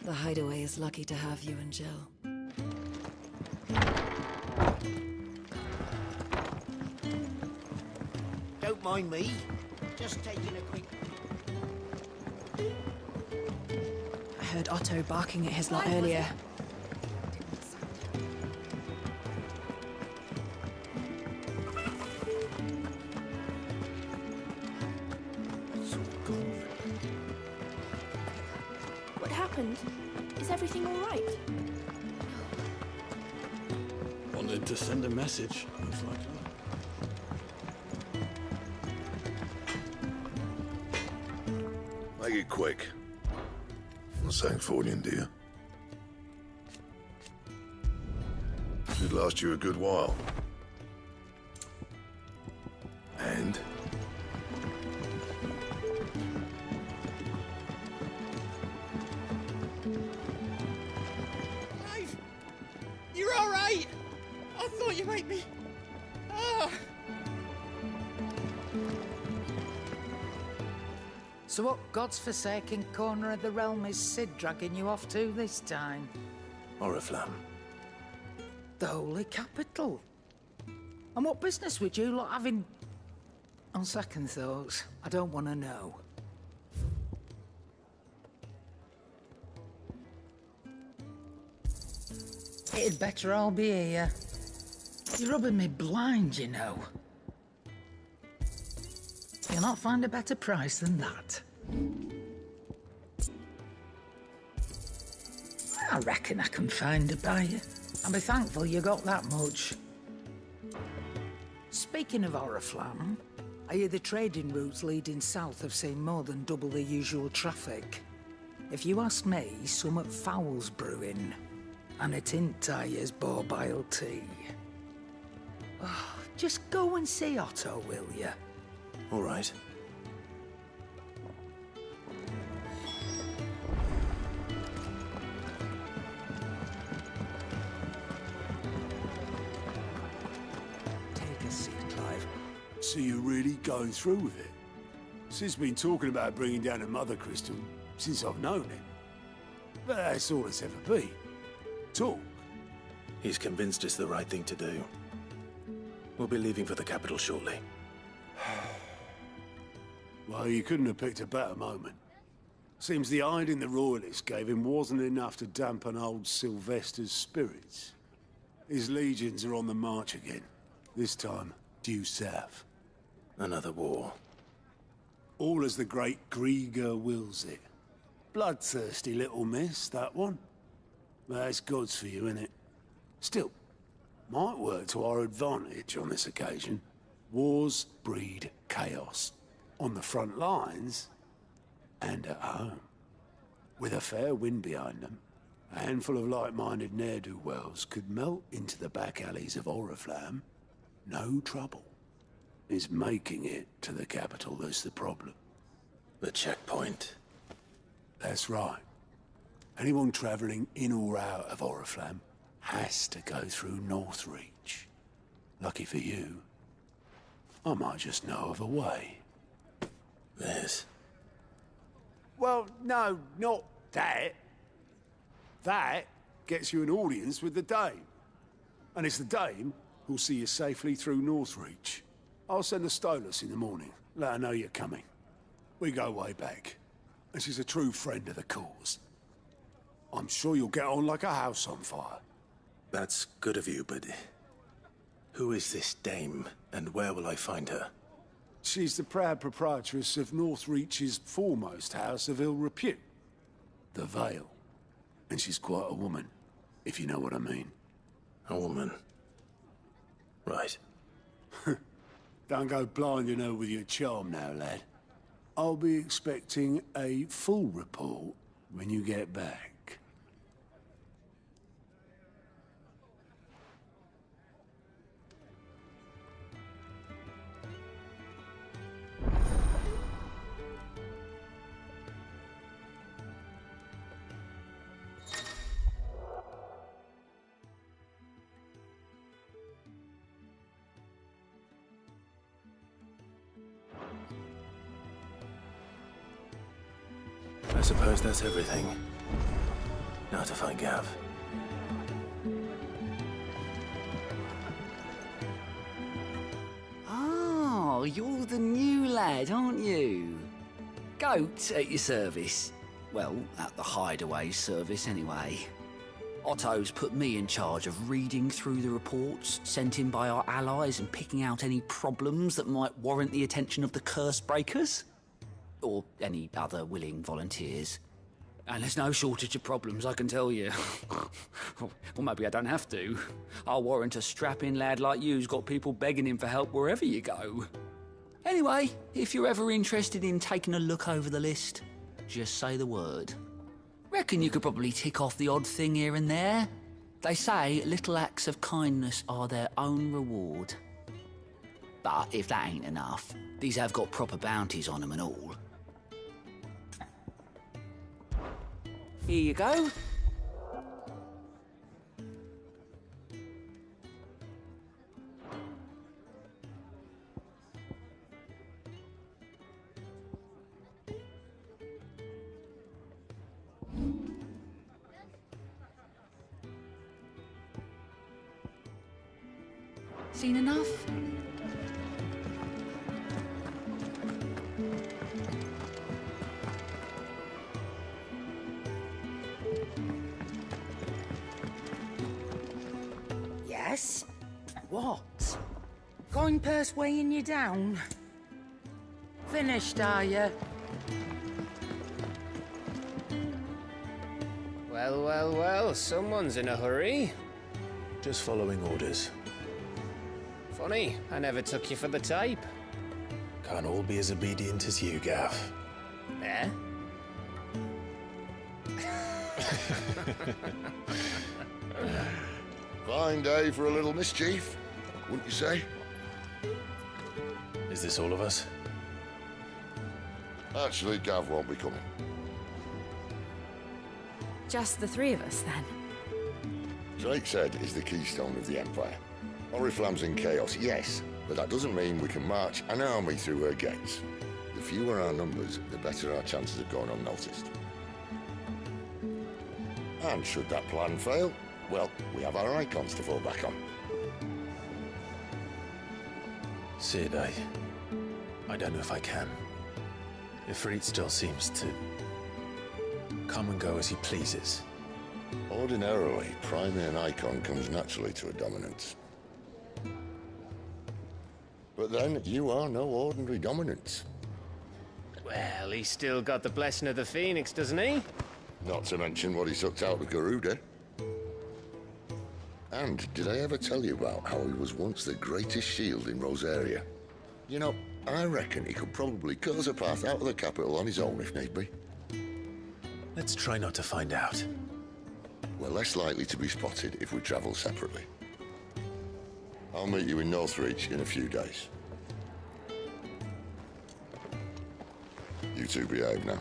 The Hideaway is lucky to have you and Jill. Don't mind me. Just taking a quick... I heard Otto barking at his lot earlier. What happened? Is everything all right? Wanted to send a message, most likely. Make it quick. Not saying Fordian, do you? Should last you a good while. And? Clive! You're all right! I thought you might be... Ah! So what God's forsaken corner of the realm is Cid dragging you off to this time? Oriflamme. The Holy Capital. And what business would you lot having... On second thoughts, I don't want to know. It'd better all be here. You're rubbing me blind, you know. You'll not find a better price than that. I reckon I can find a buyer. I'll be thankful you got that much. Speaking of Oriflamme, I hear the trading routes leading south have seen more than double the usual traffic. If you ask me, somewhat foul's brewing. And it ain't Tyre's borbile tea. Oh, just go and see Otto, will you? All right. Take a seat, Clive. So you're really going through with it? Sid's been talking about bringing down a mother crystal since I've known him. But that's all it's ever been. Talk. He's convinced it's the right thing to do. We'll be leaving for the capital shortly. Well, you couldn't have picked a better moment. Seems the hiding the Royalists gave him wasn't enough to dampen old Sylvester's spirits. His legions are on the march again. This time, due south. Another war. All as the great Grieger wills it. Bloodthirsty little miss, that one. That's God's for you, innit? Still, might work to our advantage on this occasion. Wars breed chaos. On the front lines, and at home. With a fair wind behind them, a handful of like-minded ne'er-do-wells could melt into the back alleys of Oriflamme. No trouble. It's making it to the capital that's the problem. The checkpoint. That's right. Anyone travelling in or out of Oriflamme has to go through Northreach. Lucky for you, I might just know of a way. This. Well, no, not that. That gets you an audience with the Dame. And it's the Dame who'll see you safely through Northreach. I'll send the Stolas in the morning, let her know you're coming. We go way back, and she's a true friend of the cause. I'm sure you'll get on like a house on fire. That's good of you, but... who is this dame, and where will I find her? She's the proud proprietress of Northreach's foremost house of ill repute, the Vale. And she's quite a woman, if you know what I mean. A woman. Right. Don't go blinding her with your charm now, lad. I'll be expecting a full report when you get back. I suppose that's everything. Now to find Gav. Oh, you're the new lad, aren't you? Goat at your service. Well, at the Hideaway service, anyway. Otto's put me in charge of reading through the reports sent in by our allies and picking out any problems that might warrant the attention of the Curse Breakers. Or any other willing volunteers. And there's no shortage of problems, I can tell you. Well, maybe I don't have to. I'll warrant a strapping lad like you's got people begging him for help wherever you go. Anyway, if you're ever interested in taking a look over the list, just say the word. Reckon you could probably tick off the odd thing here and there. They say little acts of kindness are their own reward. But if that ain't enough, these have got proper bounties on them and all. Here you go. Seen enough? Yes? What? Coin purse weighing you down? Finished, are you? Well, well, well, someone's in a hurry. Just following orders. Funny, I never took you for the type. Can't all be as obedient as you, Gav. Eh? Fine day for a little mischief, wouldn't you say? Is this all of us? Actually, Gav won't be coming. Just the three of us, then? Drake said is the keystone of the Empire. Oriflamme's in chaos, yes, but that doesn't mean we can march an army through her gates. The fewer our numbers, the better our chances of going unnoticed. And should that plan fail, well, we have our icons to fall back on. Sid, I don't know if I can. Ifrit still seems to come and go as he pleases. Ordinarily, priming an icon comes naturally to a dominance. But then, you are no ordinary dominance. Well, he's still got the blessing of the Phoenix, doesn't he? Not to mention what he sucked out of Garuda. And did I ever tell you about how he was once the greatest shield in Rosaria? You know, I reckon he could probably cut us a path out of the capital on his own if need be. Let's try not to find out. We're less likely to be spotted if we travel separately. I'll meet you in Northreach in a few days. You two behave now.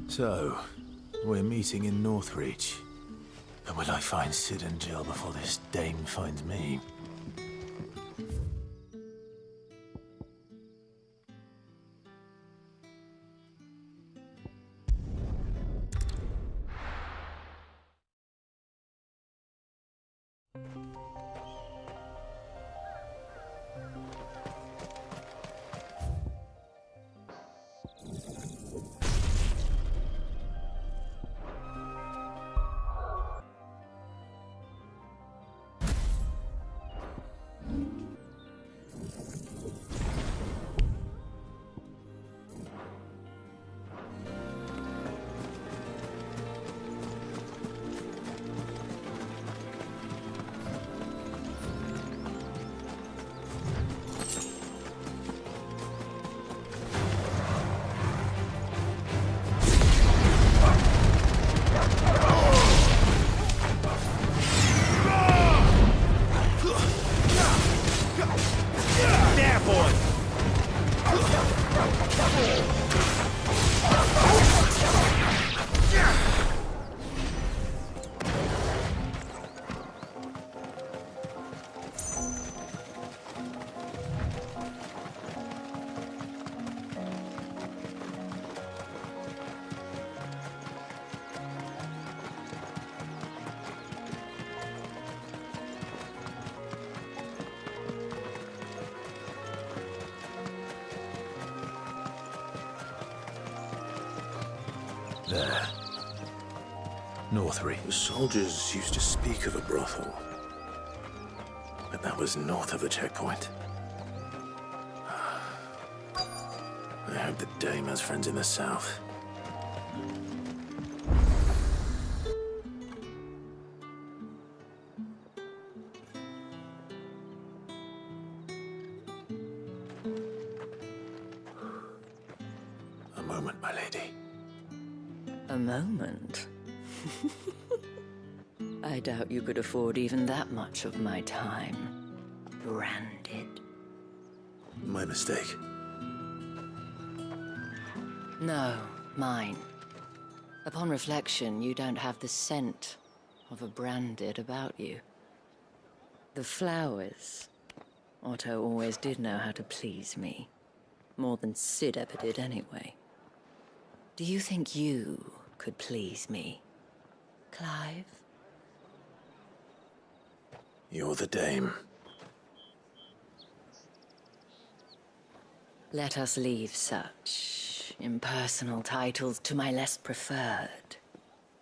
So, we're meeting in Northreach. But will I find Sid and Jill before this dame finds me? there. Northry. The soldiers used to speak of a brothel. But that was north of the checkpoint. I hope the Dame has friends in the south. A moment, my lady. A moment? I doubt you could afford even that much of my time. Branded. My mistake. No, mine. Upon reflection, you don't have the scent of a branded about you. The flowers. Otto always did know how to please me. More than Sid ever did anyway. Do you think you could please me, Clive? You're the Dame. Let us leave such impersonal titles to my less preferred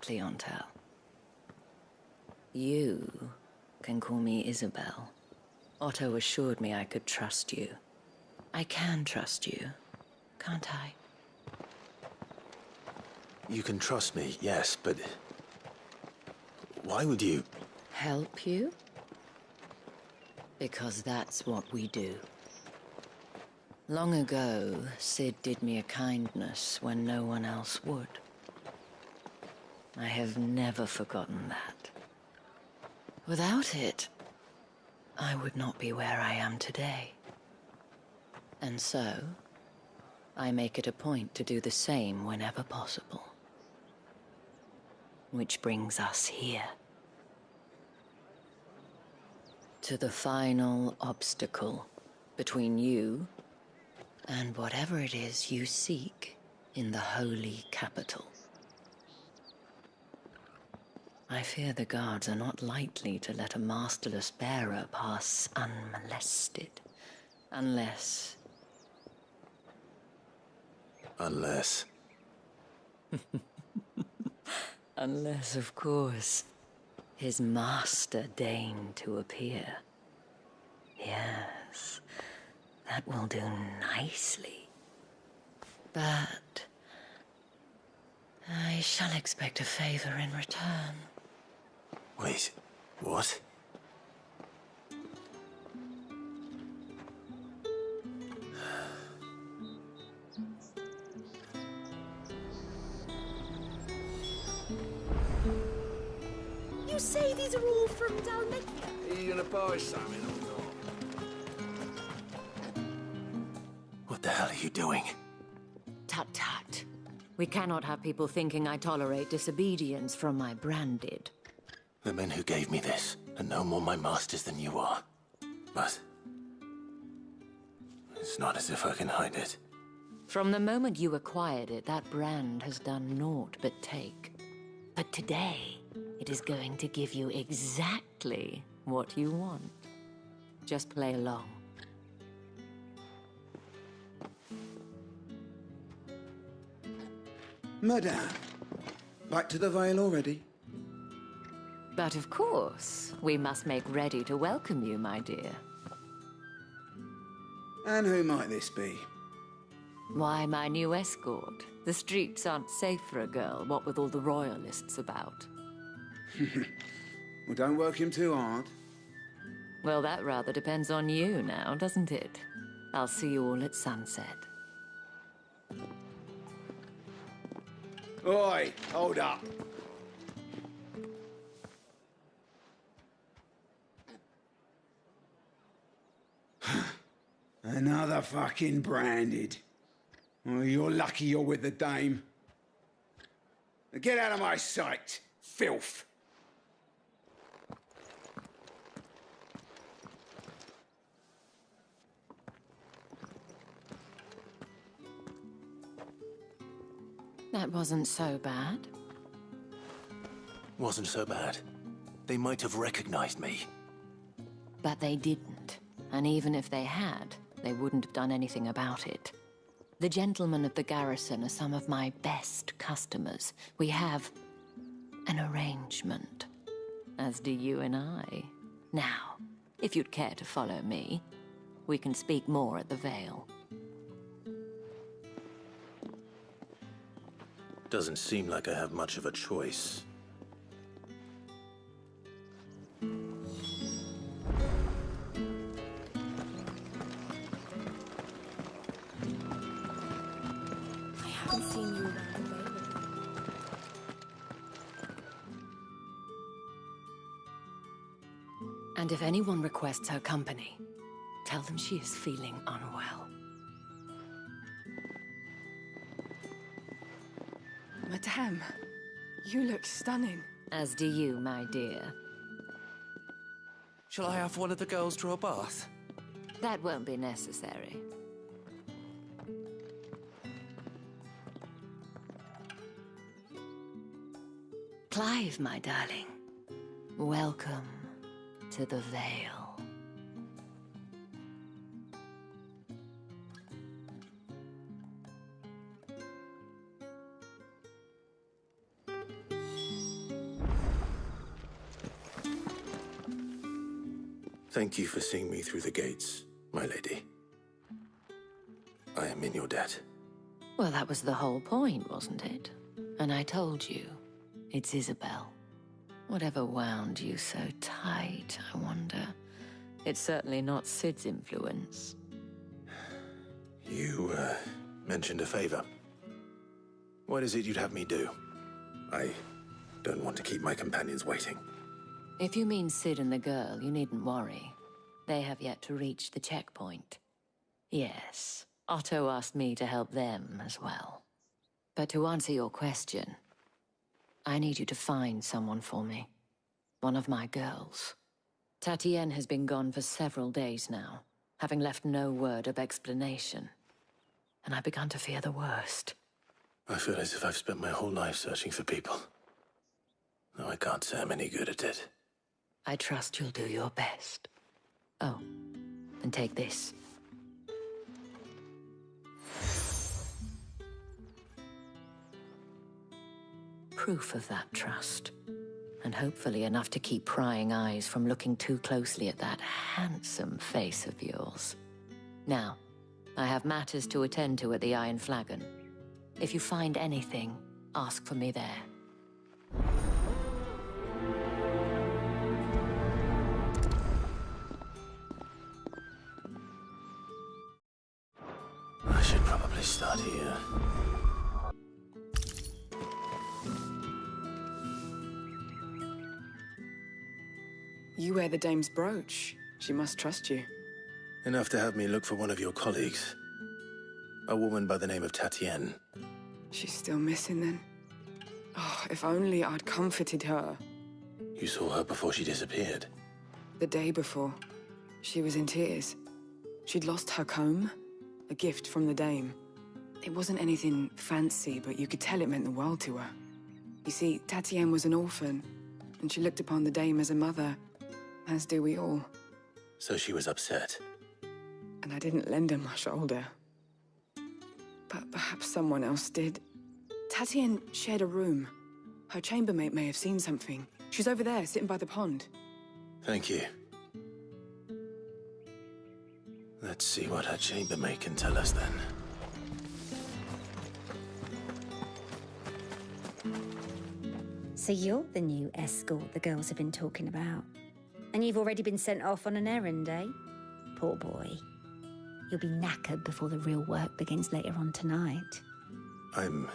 clientele. You can call me Isabel. Otto assured me I could trust you. I can trust you, can't I? You can trust me, yes, but... why would you... Help you? Because that's what we do. Long ago, Sid did me a kindness when no one else would. I have never forgotten that. Without it, I would not be where I am today. And so, I make it a point to do the same whenever possible. Which brings us here. To the final obstacle between you and whatever it is you seek in the holy capital. I fear the guards are not likely to let a masterless bearer pass unmolested. Unless... Unless... Unless, of course, his master deigned to appear. Yes, that will do nicely. But... I shall expect a favor in return. Wait, what? You say these are all from Dalmekia? Are you gonna buy something or not? What the hell are you doing? Tut-tut. We cannot have people thinking I tolerate disobedience from my branded. The men who gave me this are no more my masters than you are. But... it's not as if I can hide it. From the moment you acquired it, that brand has done naught but take. But today, it is going to give you exactly what you want. Just play along. Madame, back to the Vale already? But of course, we must make ready to welcome you, my dear. And who might this be? Why, my new escort. The streets aren't safe for a girl, what with all the royalists about. Well, don't work him too hard. Well, that rather depends on you now, doesn't it? I'll see you all at sunset. Oi, hold up. Another fucking branded. Well, you're lucky you're with the Dame. Now get out of my sight, filth. That wasn't so bad. Wasn't so bad. They might have recognized me. But they didn't. And even if they had, they wouldn't have done anything about it. The gentlemen of the garrison are some of my best customers. We have an arrangement, as do you and I. Now, if you'd care to follow me, we can speak more at the Vale. Doesn't seem like I have much of a choice. I haven't seen you around the Vale. And if anyone requests her company, tell them she is feeling unwell. Madame, you look stunning. As do you, my dear. Shall I have one of the girls draw a bath? That won't be necessary. Clive, my darling. Welcome to the Vale. Thank you for seeing me through the gates, my lady. I am in your debt. Well, that was the whole point, wasn't it? And I told you, it's Isabel. Whatever wound you so tight, I wonder. It's certainly not Sid's influence. You, mentioned a favor. What is it you'd have me do? I don't want to keep my companions waiting. If you mean Sid and the girl, you needn't worry. They have yet to reach the checkpoint. Yes, Otto asked me to help them as well. But to answer your question, I need you to find someone for me. One of my girls. Tatienne has been gone for several days now, having left no word of explanation. And I've begun to fear the worst. I feel as if I've spent my whole life searching for people. Though I can't say I'm any good at it. I trust you'll do your best. Oh, and take this. Proof of that trust. And hopefully enough to keep prying eyes from looking too closely at that handsome face of yours. Now, I have matters to attend to at the Iron Flagon. If you find anything, ask for me there. I should probably start here. You wear the dame's brooch. She must trust you. Enough to have me look for one of your colleagues. A woman by the name of Tatienne. She's still missing then. Oh, if only I'd comforted her. You saw her before she disappeared. The day before, she was in tears. She'd lost her comb, a gift from the dame. It wasn't anything fancy, but you could tell it meant the world to her. You see, Tatienne was an orphan, and she looked upon the dame as a mother, as do we all. So she was upset. And I didn't lend her my shoulder. But perhaps someone else did. Tatienne shared a room. Her chambermaid may have seen something. She's over there, sitting by the pond. Thank you. Let's see what her chambermaid can tell us then. So you're the new escort the girls have been talking about. And you've already been sent off on an errand, eh? Poor boy. You'll be knackered before the real work begins later on tonight. I'm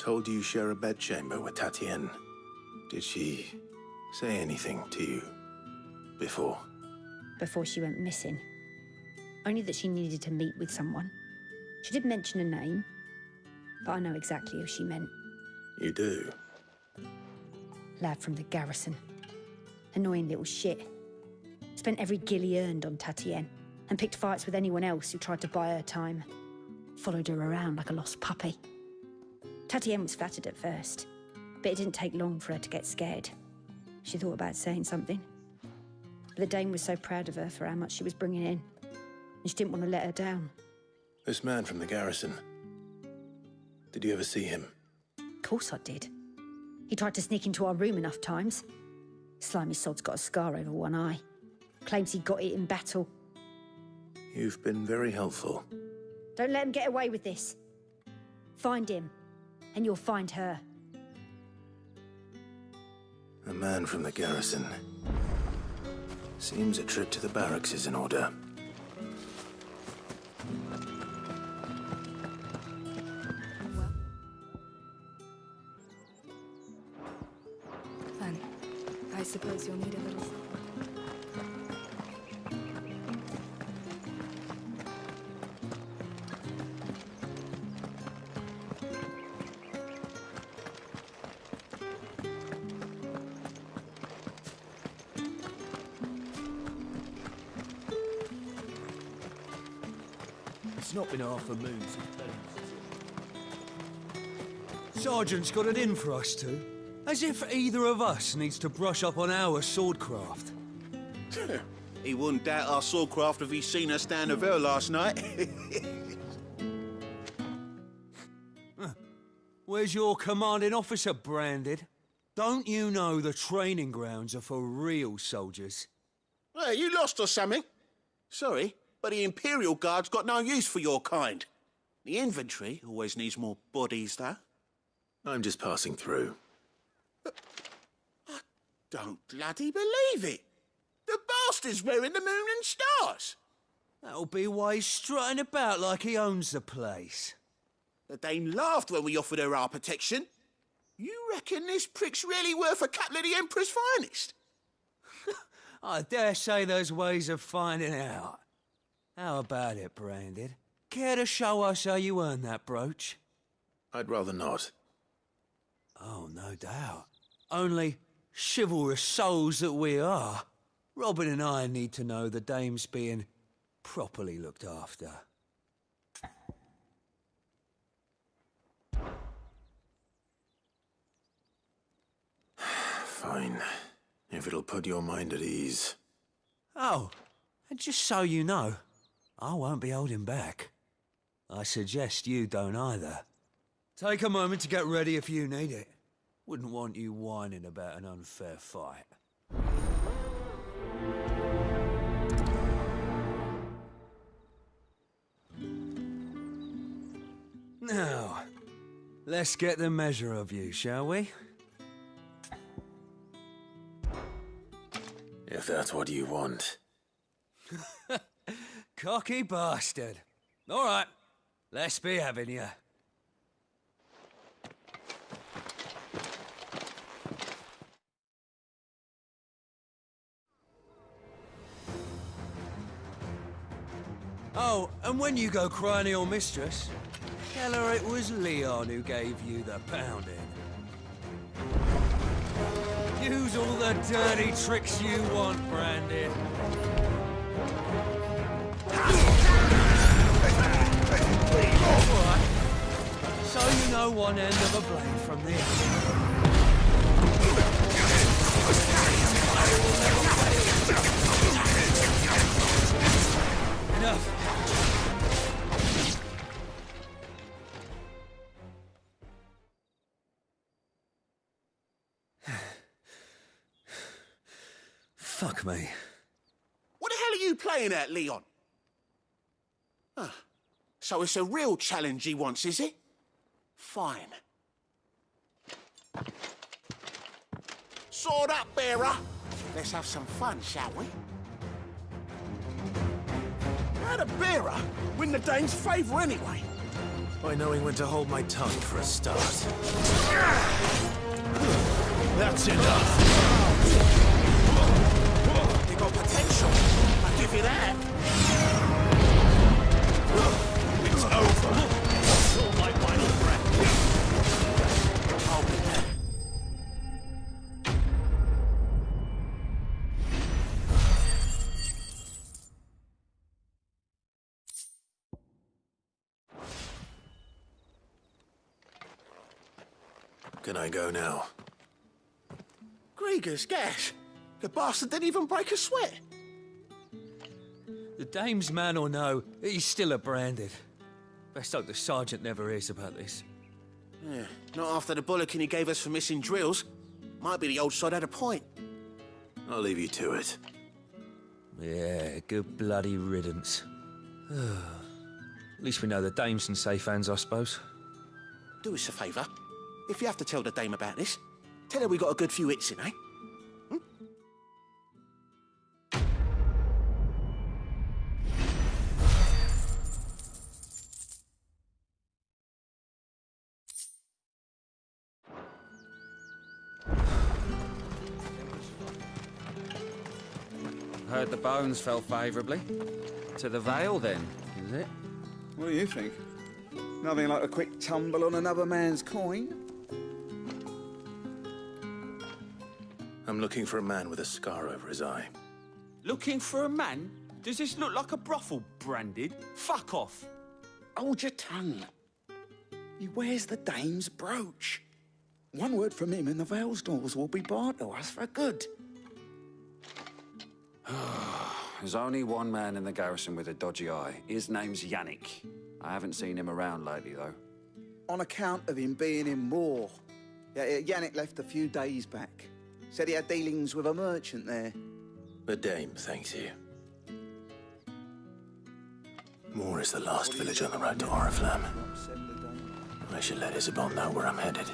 told you share a bedchamber with Tatienne. Did she say anything to you before? Before she went missing. Only that she needed to meet with someone. She did mention a name, but I know exactly who she meant. You do? Lad from the garrison. Annoying little shit. Spent every guil he earned on Tatienne, and picked fights with anyone else who tried to buy her time. Followed her around like a lost puppy. Tatienne was flattered at first, but it didn't take long for her to get scared. She thought about saying something. But the dame was so proud of her for how much she was bringing in, and she didn't want to let her down. This man from the garrison. Did you ever see him? Of course I did. He tried to sneak into our room enough times. Slimy sod's got a scar over one eye. Claims he got it in battle. You've been very helpful. Don't let him get away with this. Find him, and you'll find her. A man from the garrison. Seems a trip to the barracks is in order. Then, I suppose you'll need a little supper. It's not been half a moon since Sergeant's got it in for us two. As if either of us needs to brush up on our swordcraft. He wouldn't doubt our swordcraft if he'd seen us stand a veil last night. Where's your commanding officer branded? Don't you know the training grounds are for real soldiers? Hey, you lost or something? Sorry, but the Imperial Guard's got no use for your kind. The infantry always needs more bodies, though. I'm just passing through. I don't bloody believe it. The bastard's wearing the moon and stars. That'll be why he's strutting about like he owns the place. The Dame laughed when we offered her our protection. You reckon this prick's really worth a couple of the Emperor's finest? I dare say there's ways of finding out. How about it, Branded? Care to show us how you earned that brooch? I'd rather not. Oh, no doubt. Only chivalrous souls that we are, Robin and I need to know the Dame's being properly looked after. Fine. If it'll put your mind at ease. Oh, and just so you know, I won't be holding back. I suggest you don't either. Take a moment to get ready if you need it. Wouldn't want you whining about an unfair fight. Now, let's get the measure of you, shall we? If that's what you want. Cocky bastard. All right, let's be having you. Oh, and when you go crying to your mistress, tell her it was Leon who gave you the pounding. Use all the dirty tricks you want, Brandon. Alright. So you know one end of a blade from the other. Enough. Fuck me. What the hell are you playing at, Leon? So it's a real challenge he wants, is it? Fine. Sword up, bearer. Let's have some fun, shall we? How'd a bearer win the Dane's favour anyway? By knowing when to hold my tongue for a start. That's enough. You got potential. I'll give you that. It's over. All my final breath. I'll be there. Can I go now? Grieger's gas. The bastard didn't even break a sweat. The Dame's man or no, he's still a Branded. Best hope the sergeant never hears about this. Yeah, not after the bollocking he gave us for missing drills. Might be the old sod had a point. I'll leave you to it. Yeah, good bloody riddance. At least we know the dame's in safe hands, I suppose. Do us a favour. If you have to tell the dame about this, tell her we got a good few hits in, eh? Heard the bones fell favourably. To the Vale, then, is it? What do you think? Nothing like a quick tumble on another man's coin? I'm looking for a man with a scar over his eye. Looking for a man? Does this look like a brothel, Branded? Fuck off! Hold your tongue. He wears the dame's brooch. One word from him and the Vale's doors will be barred to us for good. There's only one man in the garrison with a dodgy eye. His name's Yannick. I haven't seen him around lately, though. On account of him being in Moor. Yeah, Yannick left a few days back. Said he had dealings with a merchant there. The dame thanks you. Moor is the last village on the road to Oriflamme. I should let Isabel know where I'm headed.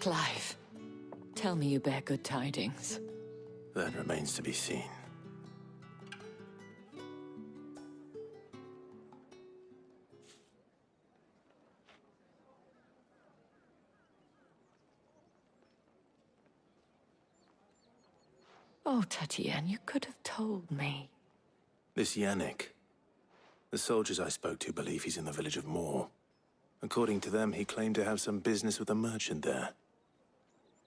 Clive, tell me you bear good tidings. That remains to be seen. Oh, Tatienne, you could have told me. This Yannick. The soldiers I spoke to believe he's in the village of Moor. According to them, he claimed to have some business with a merchant there.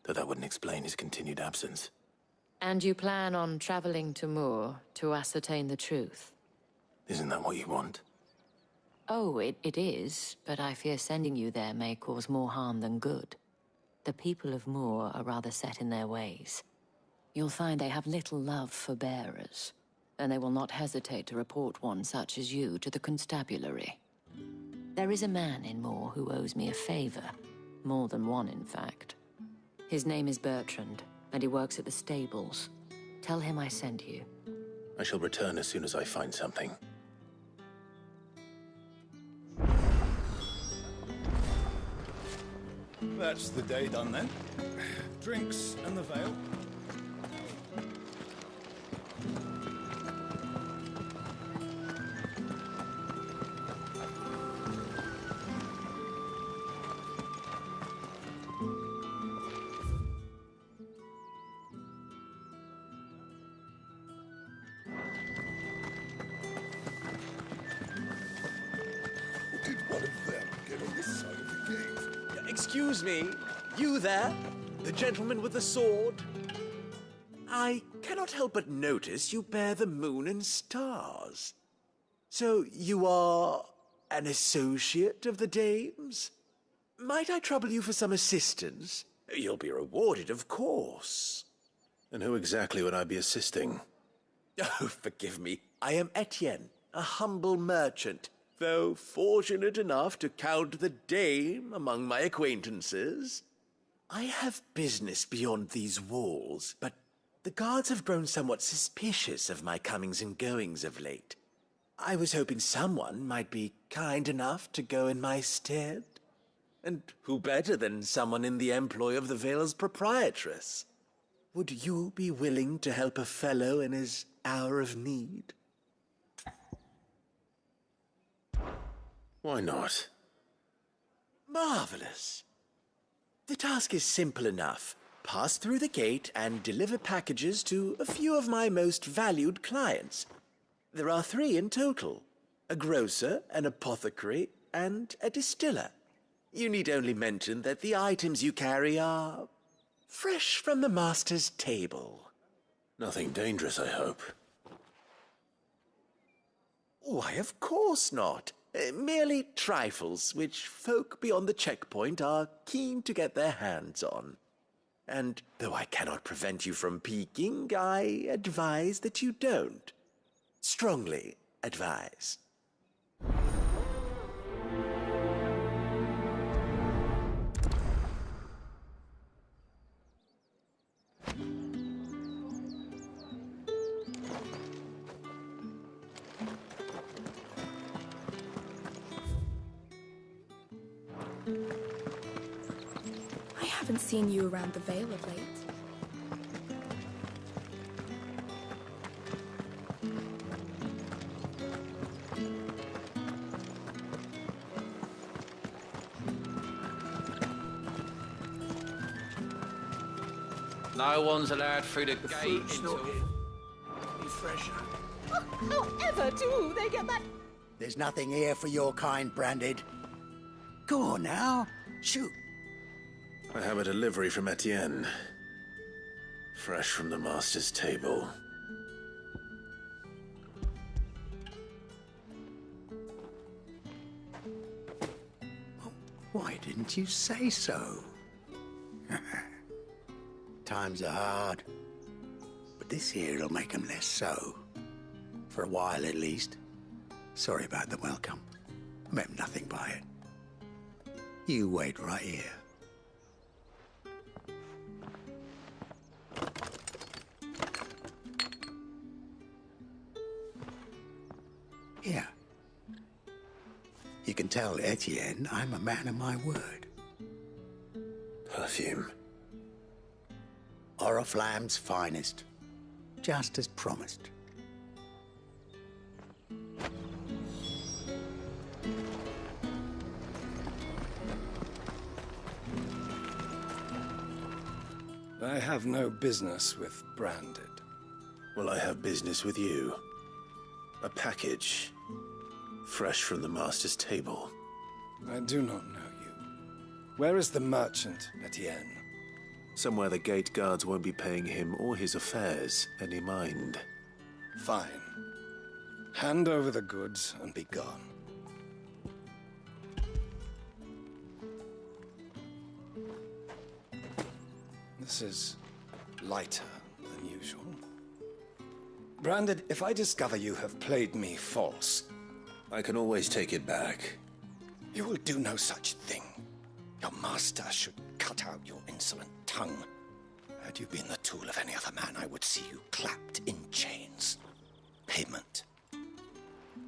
Though that wouldn't explain his continued absence. And you plan on traveling to Moor to ascertain the truth? Isn't that what you want? Oh, it is, but I fear sending you there may cause more harm than good. The people of Moor are rather set in their ways. You'll find they have little love for bearers, and they will not hesitate to report one such as you to the constabulary. There is a man in Moor who owes me a favor. More than one, in fact. His name is Bertrand, and he works at the stables. Tell him I sent you. I shall return as soon as I find something. That's the day done then. Drinks and the Vale. Excuse me, you there? The gentleman with the sword? I cannot help but notice you bear the moon and stars. So you are an associate of the dame's? Might I trouble you for some assistance? You'll be rewarded, of course. And who exactly would I be assisting? Oh, forgive me. I am Etienne, a humble merchant. Though fortunate enough to count the dame among my acquaintances. I have business beyond these walls, but the guards have grown somewhat suspicious of my comings and goings of late. I was hoping someone might be kind enough to go in my stead. And who better than someone in the employ of the Vale's proprietress? Would you be willing to help a fellow in his hour of need? Why not? Marvelous. The task is simple enough. Pass through the gate and deliver packages to a few of my most valued clients. There are 3 in total. A grocer, an apothecary, and a distiller. You need only mention that the items you carry are Fresh from the master's table. Nothing dangerous, I hope. Why, of course not. Merely trifles which folk beyond the checkpoint are keen to get their hands on. And though I cannot prevent you from peeking, I advise that you don't. Strongly advise. I haven't seen you around the Vale of late. No one's allowed through the gate until... Be fresher. Oh, however do they get that? There's nothing here for your kind, Branded. Go on now. Shoot. I have a delivery from Etienne. Fresh from the master's table. Why didn't you say so? Times are hard. But this here'll make 'em less so. For a while, at least. Sorry about the welcome. Meant nothing by it. You wait right here. Here. You can tell Etienne I'm a man of my word. Perfume. Oriflamme's finest. Just as promised. I have no business with Branded. Well, I have business with you. A package. Fresh from the master's table. I do not know you. Where is the merchant, Etienne? Somewhere the gate guards won't be paying him or his affairs any mind. Fine. Hand over the goods and be gone. This is lighter than usual. Branded, if I discover you have played me false... I can always take it back. You will do no such thing. Your master should cut out your insolent tongue. Had you been the tool of any other man, I would see you clapped in chains. Payment.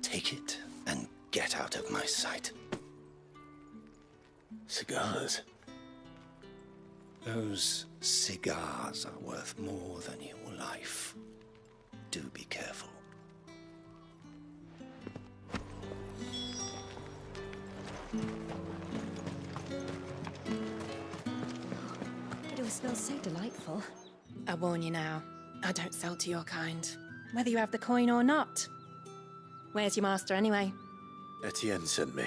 Take it and get out of my sight. Cigars? Those cigars are worth more than your life. Do be careful. It all smells so delightful. I warn you now, I don't sell to your kind, whether you have the coin or not. Where's your master anyway? Etienne sent me.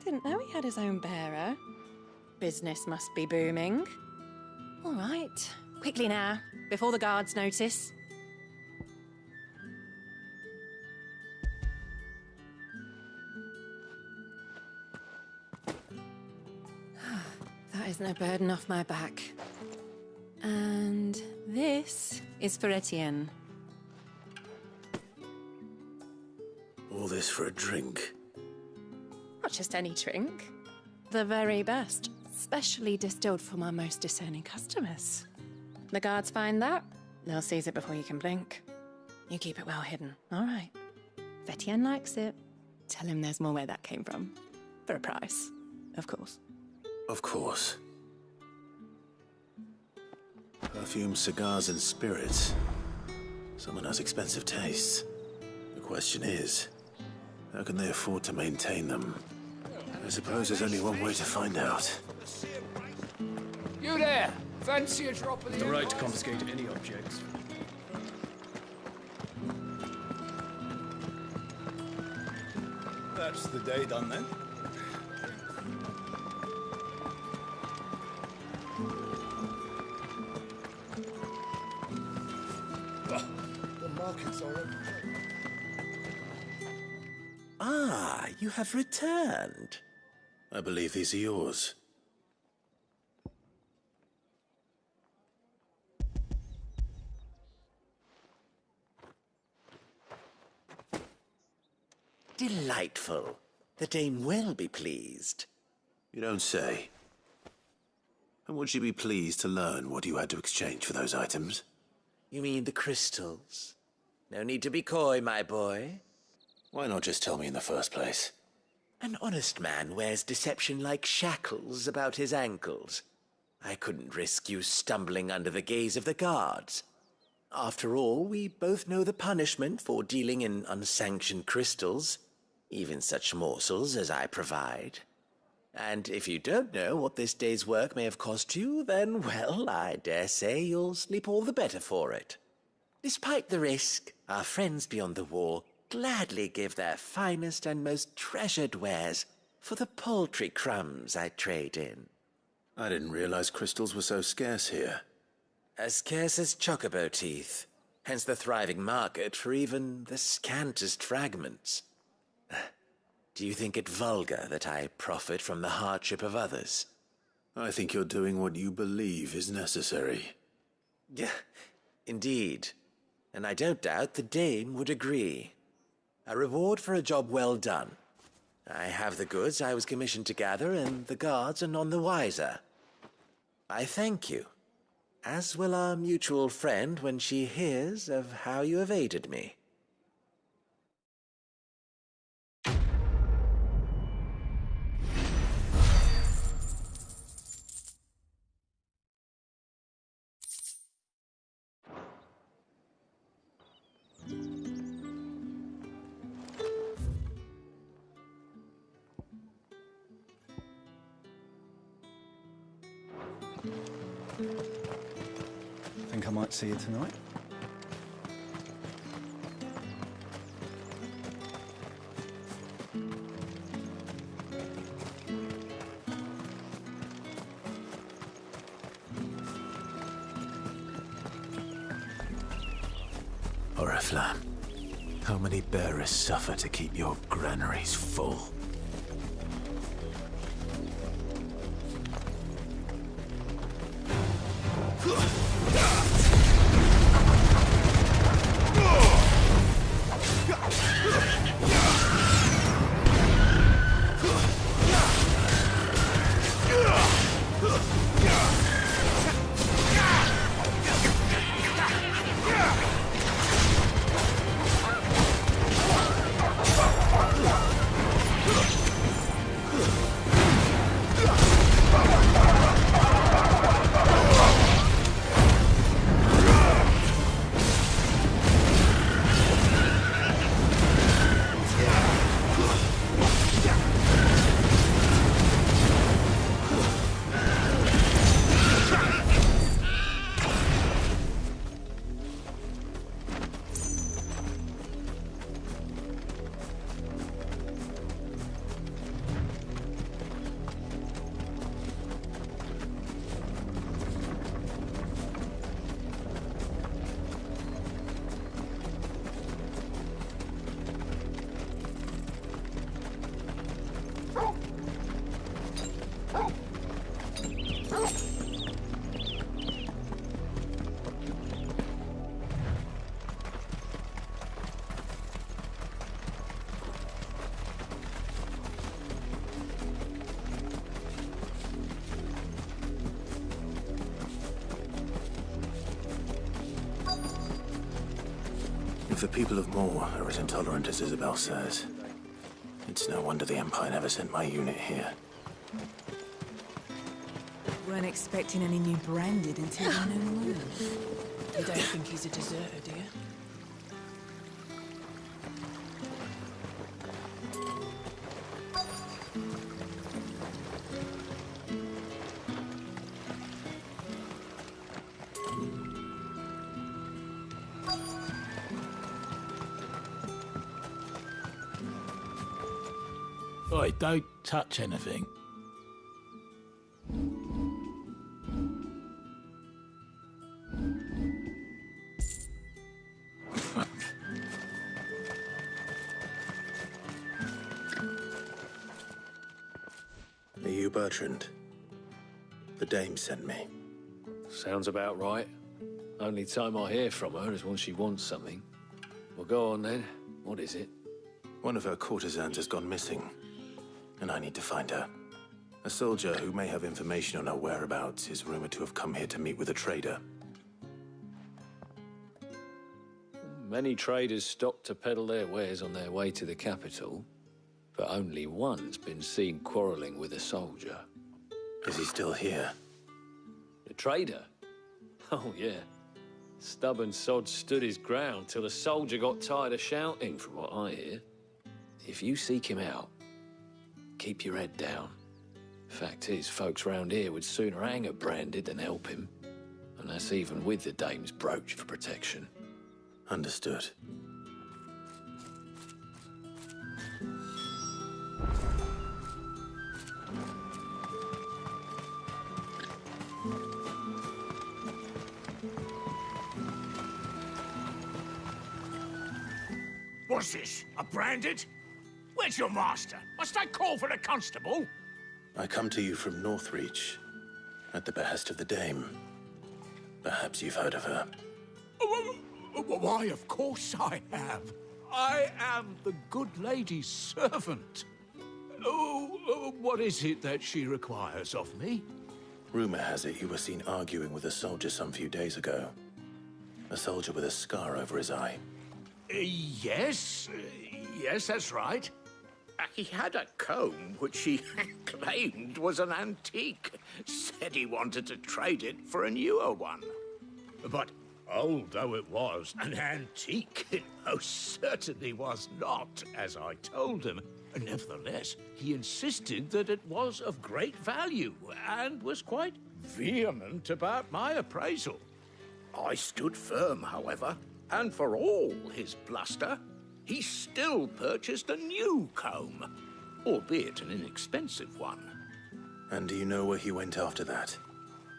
Didn't know he had his own bearer. Business must be booming. All right, quickly now, before the guards notice. That is no burden off my back. And this is for Etienne. All this for a drink? Not just any drink. The very best, specially distilled for my most discerning customers. The guards find that, they'll seize it before you can blink. You keep it well hidden, all right? If Etienne likes it, tell him there's more where that came from. For a price, of course. Of course. Perfume, cigars, and spirits. Someone has expensive tastes. The question is, how can they afford to maintain them? I suppose there's only one way to find out. You there! Fancy a drop of the... The right to confiscate any objects. That's the day done then. Ah, you have returned. I believe these are yours. Delightful. The dame will be pleased. You don't say. And would she be pleased to learn what you had to exchange for those items? You mean the crystals? No need to be coy, my boy. Why not just tell me in the first place? An honest man wears deception like shackles about his ankles. I couldn't risk you stumbling under the gaze of the guards. After all, we both know the punishment for dealing in unsanctioned crystals, even such morsels as I provide. And if you don't know what this day's work may have cost you, then, well, I dare say you'll sleep all the better for it. Despite the risk, our friends beyond the wall gladly give their finest and most treasured wares for the paltry crumbs I trade in. I didn't realize crystals were so scarce here. As scarce as chocobo teeth, hence the thriving market for even the scantest fragments. Do you think it vulgar that I profit from the hardship of others? I think you're doing what you believe is necessary. Yeah, indeed. And I don't doubt the dame would agree. A reward for a job well done. I have the goods I was commissioned to gather, and the guards are none the wiser. I thank you, as will our mutual friend when she hears of how you have aided me. Think I might see you tonight? Oriflamme, how many bearers suffer to keep your granaries full? If the people of Moor are as intolerant as Isabel says, it's no wonder the Empire never sent my unit here. Weren't expecting any new branded until the new moon. You don't think he's a deserter, do you? Oi, don't touch anything. you Bertrand? The dame sent me. Sounds about right. Only time I hear from her is when she wants something. Well, go on then. What is it? One of her courtesans has gone missing, and I need to find her. A soldier who may have information on her whereabouts is rumored to have come here to meet with a trader. Many traders stop to peddle their wares on their way to the capital, but only one's been seen quarreling with a soldier. Is he still here? The trader? Oh, yeah. Stubborn sod stood his ground till the soldier got tired of shouting, from what I hear. If you seek him out, keep your head down. Fact is, folks round here would sooner hang a Branded than help him. And that's even with the dame's brooch for protection. Understood. What's this? A Branded? Where's your master? Must I call for the constable? I come to you from Northreach, at the behest of the dame. Perhaps you've heard of her. Why, of course I have. I am the good lady's servant. Oh, what is it that she requires of me? Rumor has it you were seen arguing with a soldier some few days ago. A soldier with a scar over his eye. Yes, that's right. He had a comb which he claimed was an antique. Said he wanted to trade it for a newer one. But old though it was, an antique it most certainly was not, as I told him. Nevertheless, he insisted that it was of great value and was quite vehement about my appraisal. I stood firm, however, and for all his bluster, he still purchased a new comb, albeit an inexpensive one. And do you know where he went after that?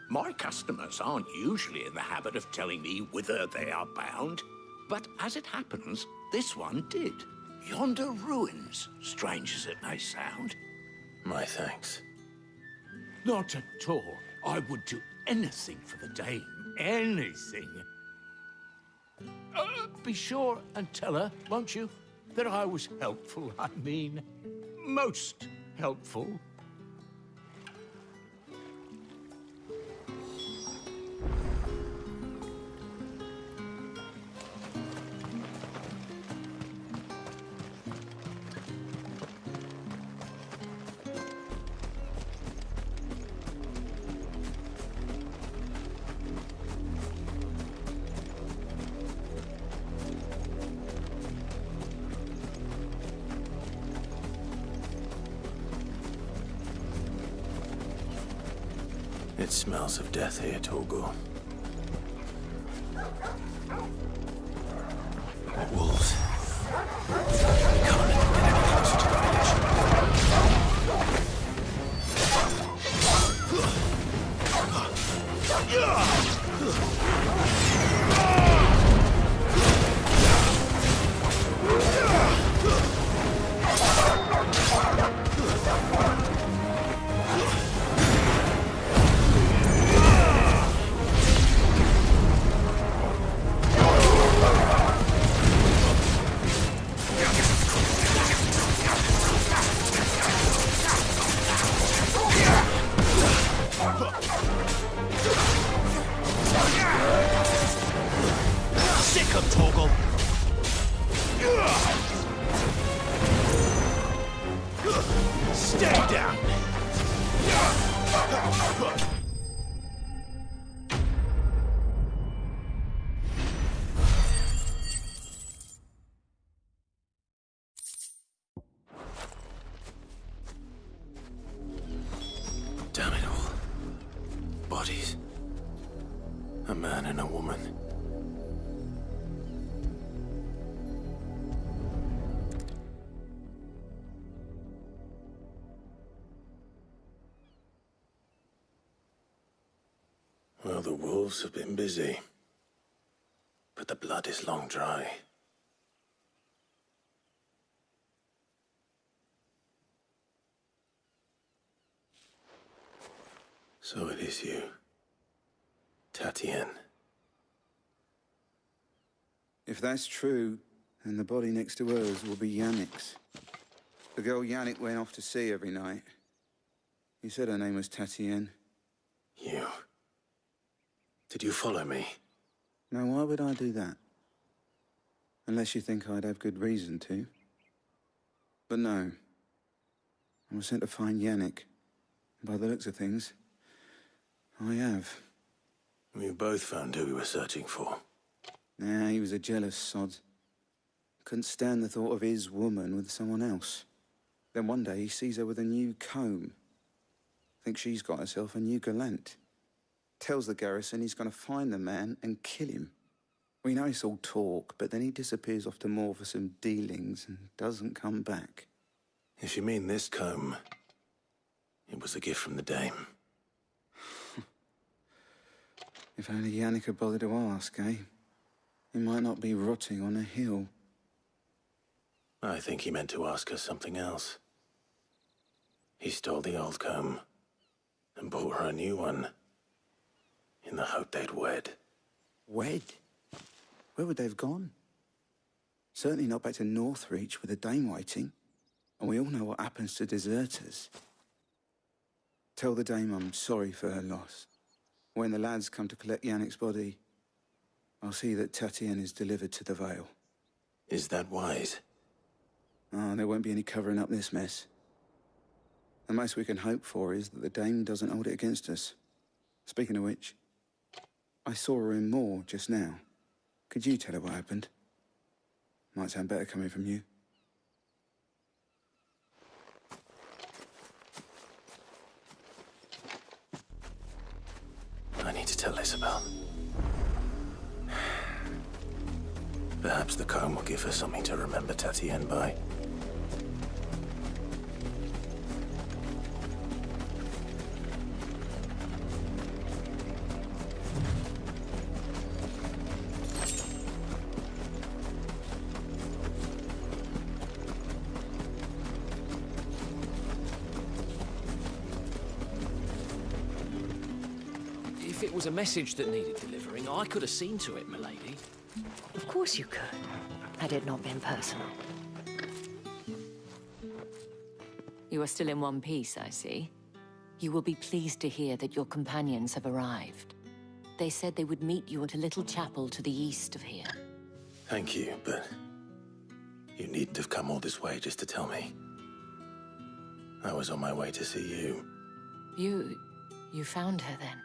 My customers aren't usually in the habit of telling me whither they are bound, but as it happens, this one did. Yonder ruins, strange as it may sound. My thanks. Not at all. I would do anything for the dame. Anything. Be sure and tell her, won't you, that I was helpful. I mean, most helpful. It smells of death here, Torgal. Wolves. We can't let them get any closer to the Sick of Torgal. Stay down. Damn it all. Bodies. A man and a woman. Well, the wolves have been busy. But the blood is long dry. So it is you. Tatien. If that's true, then the body next to hers will be Yannick's. The girl Yannick went off to see every night. He said her name was Tatien. You... Did you follow me? Now, why would I do that? Unless you think I'd have good reason to. But no. I was sent to find Yannick. By the looks of things, I have. We both found who we were searching for. Nah, he was a jealous sod. Couldn't stand the thought of his woman with someone else. Then one day he sees her with a new comb. Thinks she's got herself a new gallant. Tells the garrison he's gonna find the man and kill him. We know it's all talk, but then he disappears off to Moor for some dealings and doesn't come back. If you mean this comb, it was a gift from the Dame. If only Yannick had bothered to ask, eh? He might not be rotting on a hill. I think he meant to ask her something else. He stole the old comb and bought her a new one in the hope they'd wed. Wed? Where would they have gone? Certainly not back to Northreach with the Dame waiting. And we all know what happens to deserters. Tell the Dame I'm sorry for her loss. When the lads come to collect Yannick's body, I'll see that Tatien is delivered to the Vale. Is that wise? Ah, there won't be any covering up this mess. The most we can hope for is that the Dame doesn't hold it against us. Speaking of which, I saw her in Moor just now. Could you tell her what happened? Might sound better coming from you. I need to tell Isabel. Perhaps the comb will give her something to remember Tatien by. If it was a message that needed delivering, I could have seen to it, milady. Of course you could, had it not been personal. You are still in one piece, I see. You will be pleased to hear that your companions have arrived. They said they would meet you at a little chapel to the east of here. Thank you, but you needn't have come all this way just to tell me. I was on my way to see you. You found her then?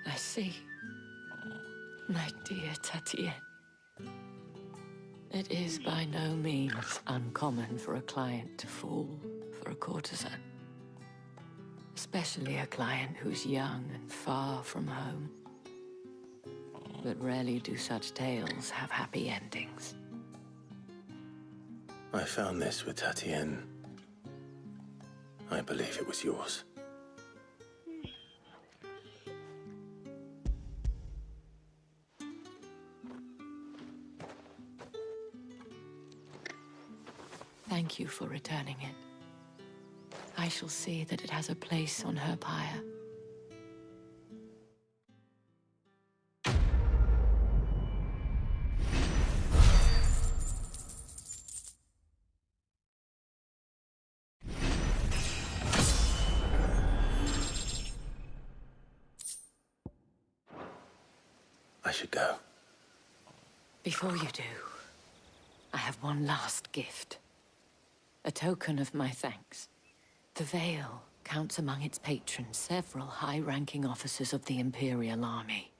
I see. My dear Tatien. It is by no means uncommon for a client to fall for a courtesan. Especially a client who's young and far from home. But rarely do such tales have happy endings. I found this with Tatien. I believe it was yours. Thank you for returning it. I shall see that it has a place on her pyre. I should go. Before you do, I have one last gift. A token of my thanks. The Vale counts among its patrons several high-ranking officers of the Imperial Army.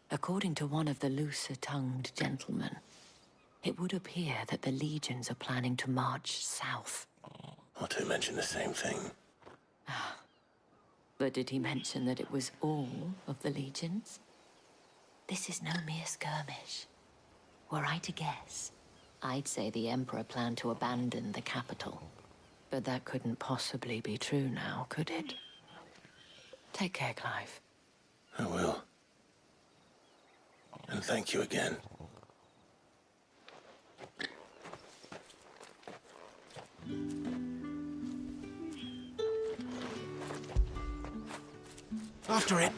According to one of the looser-tongued gentlemen, it would appear that the legions are planning to march south. Not to mention the same thing. But did he mention that it was all of the legions? This is no mere skirmish. Were I to guess, I'd say the Emperor planned to abandon the capital. But that couldn't possibly be true now, could it? Take care, Clive. I will. And thank you again. After it.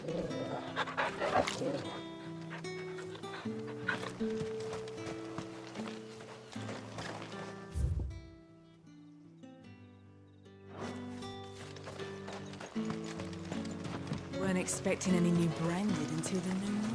Weren't expecting any new branded until the new moon.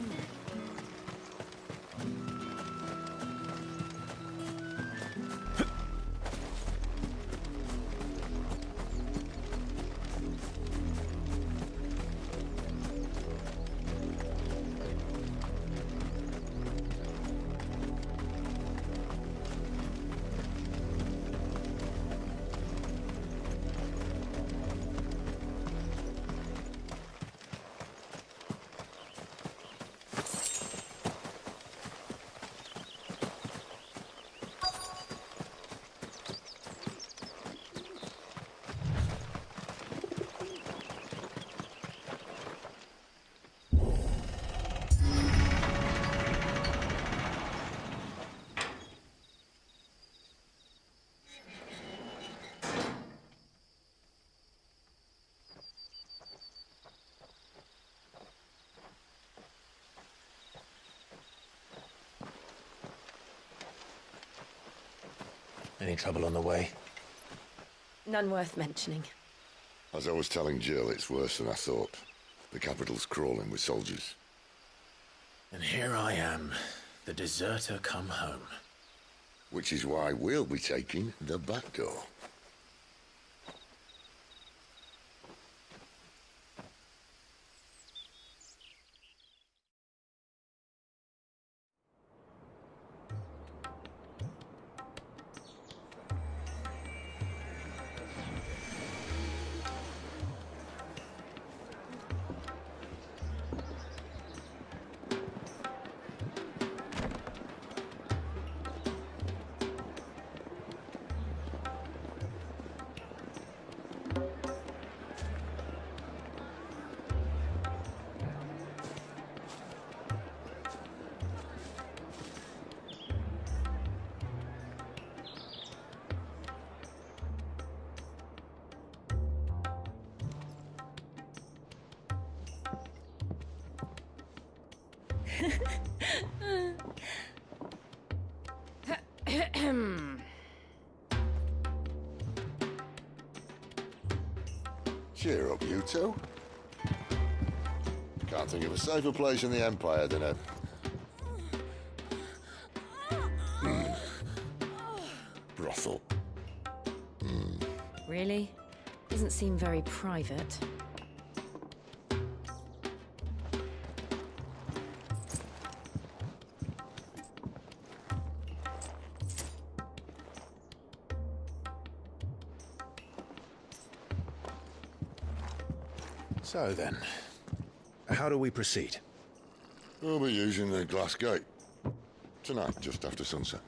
Any trouble on the way? None worth mentioning. As I was telling Jill, it's worse than I thought. The capital's crawling with soldiers. And here I am, the deserter come home. Which is why we'll be taking the back door. Cheer up, you two. Can't think of a safer place in the Empire than a... brothel. Really? Doesn't seem very private. So then, how do we proceed? We'll be using the Glass Gate. Tonight, just after sunset.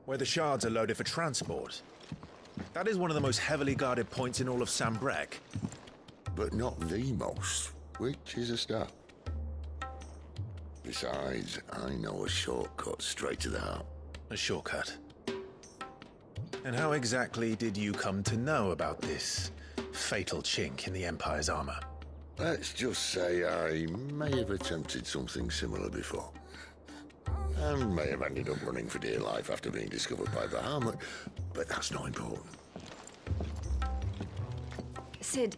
Where the shards are loaded for transport. That is one of the most heavily guarded points in all of Sambrec. But not the most, which is a start. Besides, I know a shortcut straight to the heart. A shortcut? And how exactly did you come to know about this fatal chink in the Empire's armor? Let's just say I may have attempted something similar before. And may have ended up running for dear life after being discovered by Bahamut, but that's not important. Sid,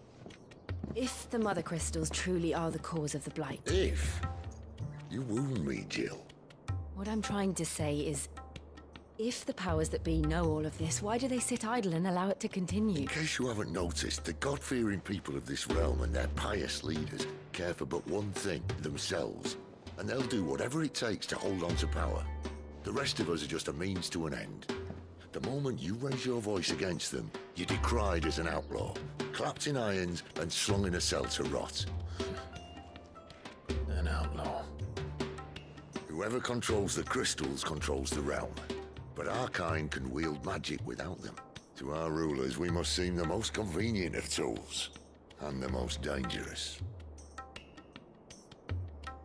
if the Mother Crystals truly are the cause of the Blight... If? You wound me, Jill. What I'm trying to say is, if the powers that be know all of this, why do they sit idle and allow it to continue? In case you haven't noticed, the God-fearing people of this realm and their pious leaders care for but one thing, themselves. And they'll do whatever it takes to hold on to power. The rest of us are just a means to an end. The moment you raise your voice against them, you're decried as an outlaw, clapped in irons and slung in a cell to rot. An outlaw. Whoever controls the crystals controls the realm. But our kind can wield magic without them. To our rulers, we must seem the most convenient of tools. And the most dangerous.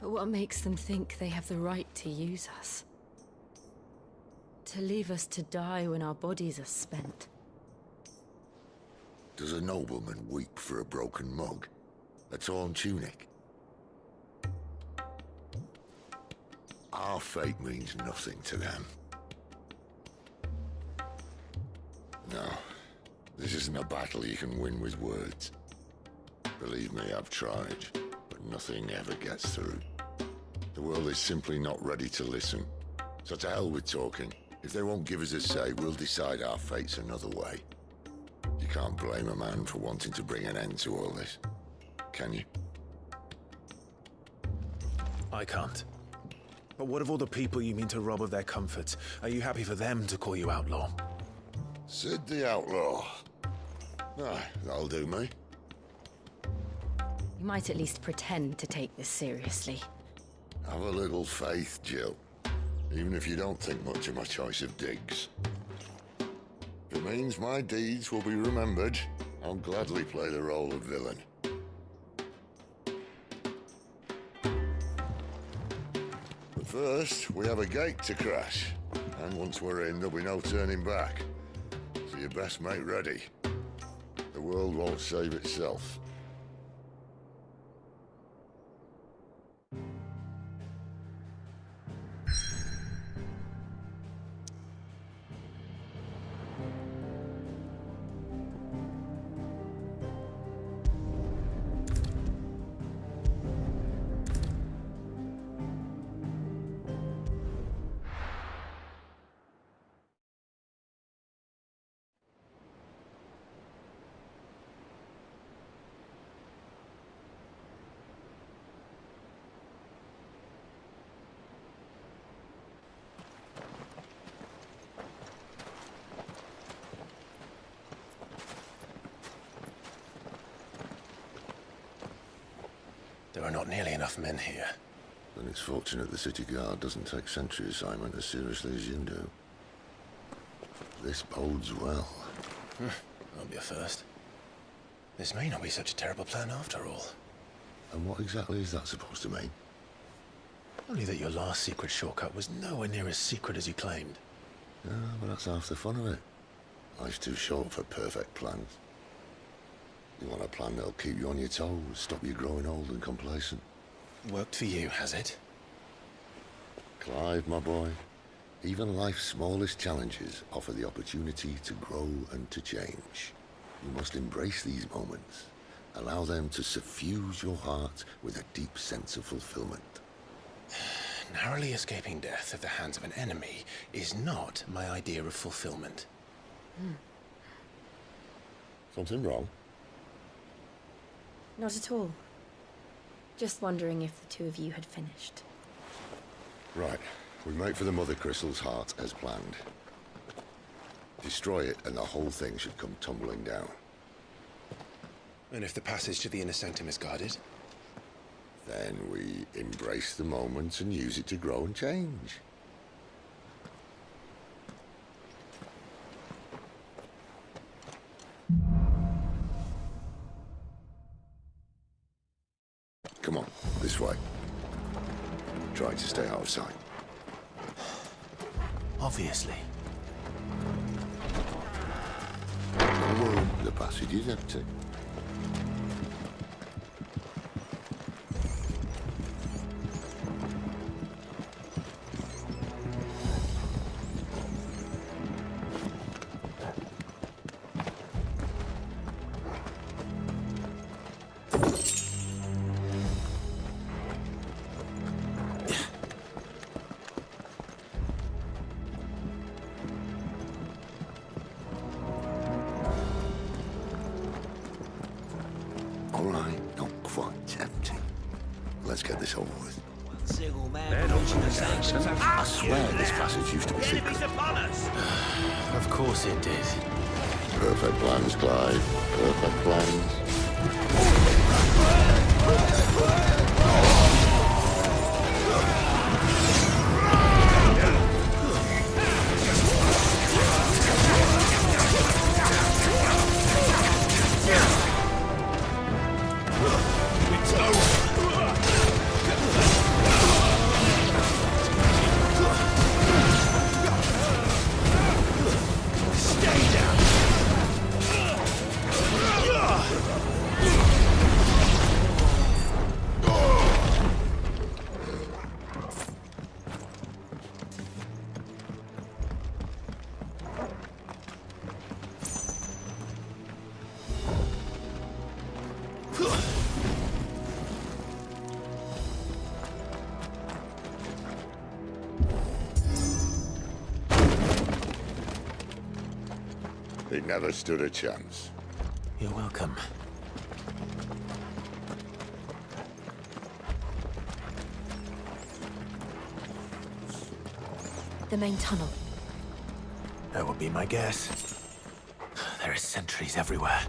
But what makes them think they have the right to use us? To leave us to die when our bodies are spent? Does a nobleman weep for a broken mug? A torn tunic? Our fate means nothing to them. No, this isn't a battle you can win with words. Believe me, I've tried, but nothing ever gets through. The world is simply not ready to listen. So to hell with talking. If they won't give us a say, we'll decide our fates another way. You can't blame a man for wanting to bring an end to all this, can you? I can't. But what of all the people you mean to rob of their comforts? Are you happy for them to call you outlaw? Sid the Outlaw. Aye, that'll do me. You might at least pretend to take this seriously. Have a little faith, Jill. Even if you don't think much of my choice of digs. If it means my deeds will be remembered, I'll gladly play the role of villain. But first, we have a gate to crash. And once we're in, there'll be no turning back. So you best make ready. The world won't save itself. There are not nearly enough men here. Then it's fortunate the city guard doesn't take sentry assignment as seriously as you do. This bodes well. Won't be a first. This may not be such a terrible plan after all. And what exactly is that supposed to mean? Only that your last secret shortcut was nowhere near as secret as you claimed. Yeah, but that's half the fun of it. Life's too short for perfect plans. You want a plan that'll keep you on your toes, stop you growing old and complacent. Worked for you, has it? Clive, my boy, even life's smallest challenges offer the opportunity to grow and to change. You must embrace these moments. Allow them to suffuse your heart with a deep sense of fulfillment. Narrowly escaping death at the hands of an enemy is not my idea of fulfillment. Something wrong? Not at all. Just wondering if the two of you had finished. Right. We make for the Mother Crystal's heart as planned. Destroy it and the whole thing should come tumbling down. And if the passage to the inner sanctum is guarded? Then we embrace the moment and use it to grow and change. Come on, this way. Try to stay out of sight. Obviously. The passage is empty. All right, not quite empty. Let's get this over with. I swear this passage used to be secret. Of course it did. Perfect plans, Clive. Perfect plans. It never stood a chance. You're welcome. The main tunnel. That would be my guess. There are sentries everywhere.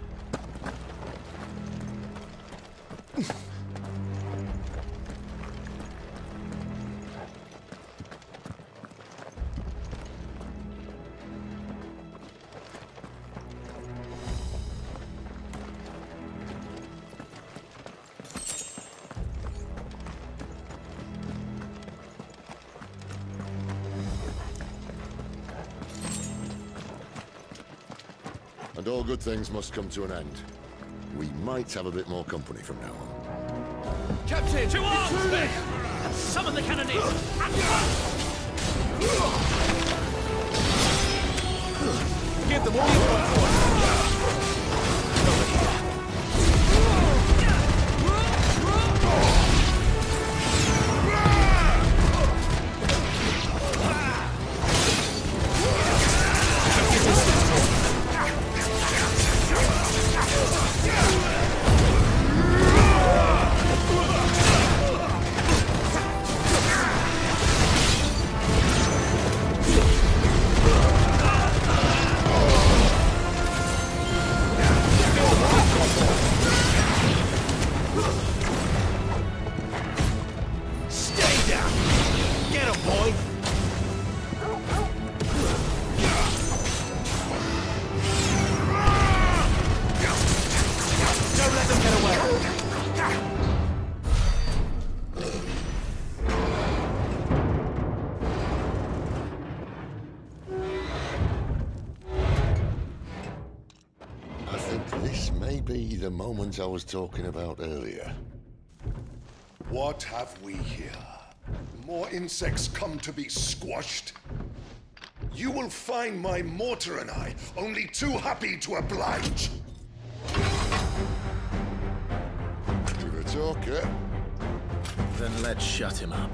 And all good things must come to an end. We might have a bit more company from now on. Captain! To arms, men! And summon the cannoneers! And give them all you've got for the moment I was talking about earlier. What have we here? More insects come to be squashed? You will find my mortar and I only too happy to oblige. You're a talker. Then let's shut him up.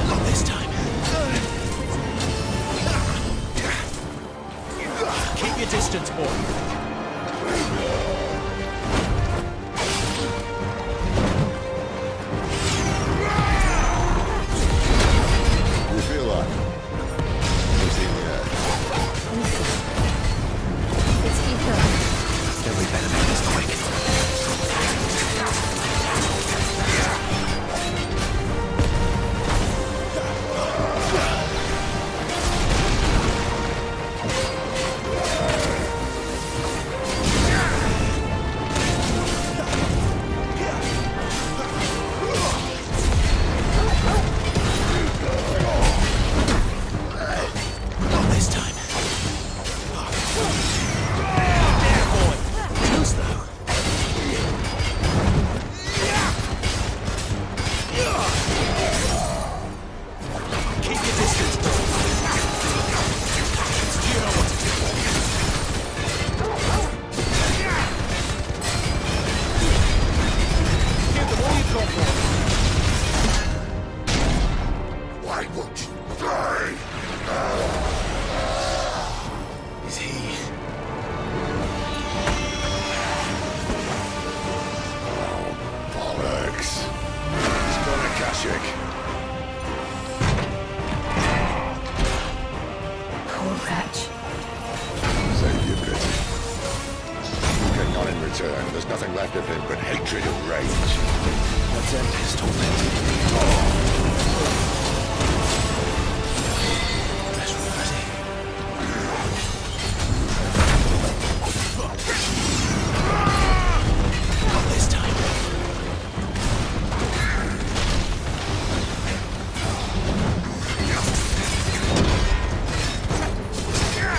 Not this time. Keep your distance, boy. You feel like it's in the air. It's deeper. Then we better make this quick. Why won't you die? Is he? Bollocks. He's gone to Kashyyyk. Poor wretch. Save your pity. You get none in return. There's nothing left of him but hatred and rage. Let's end his torment.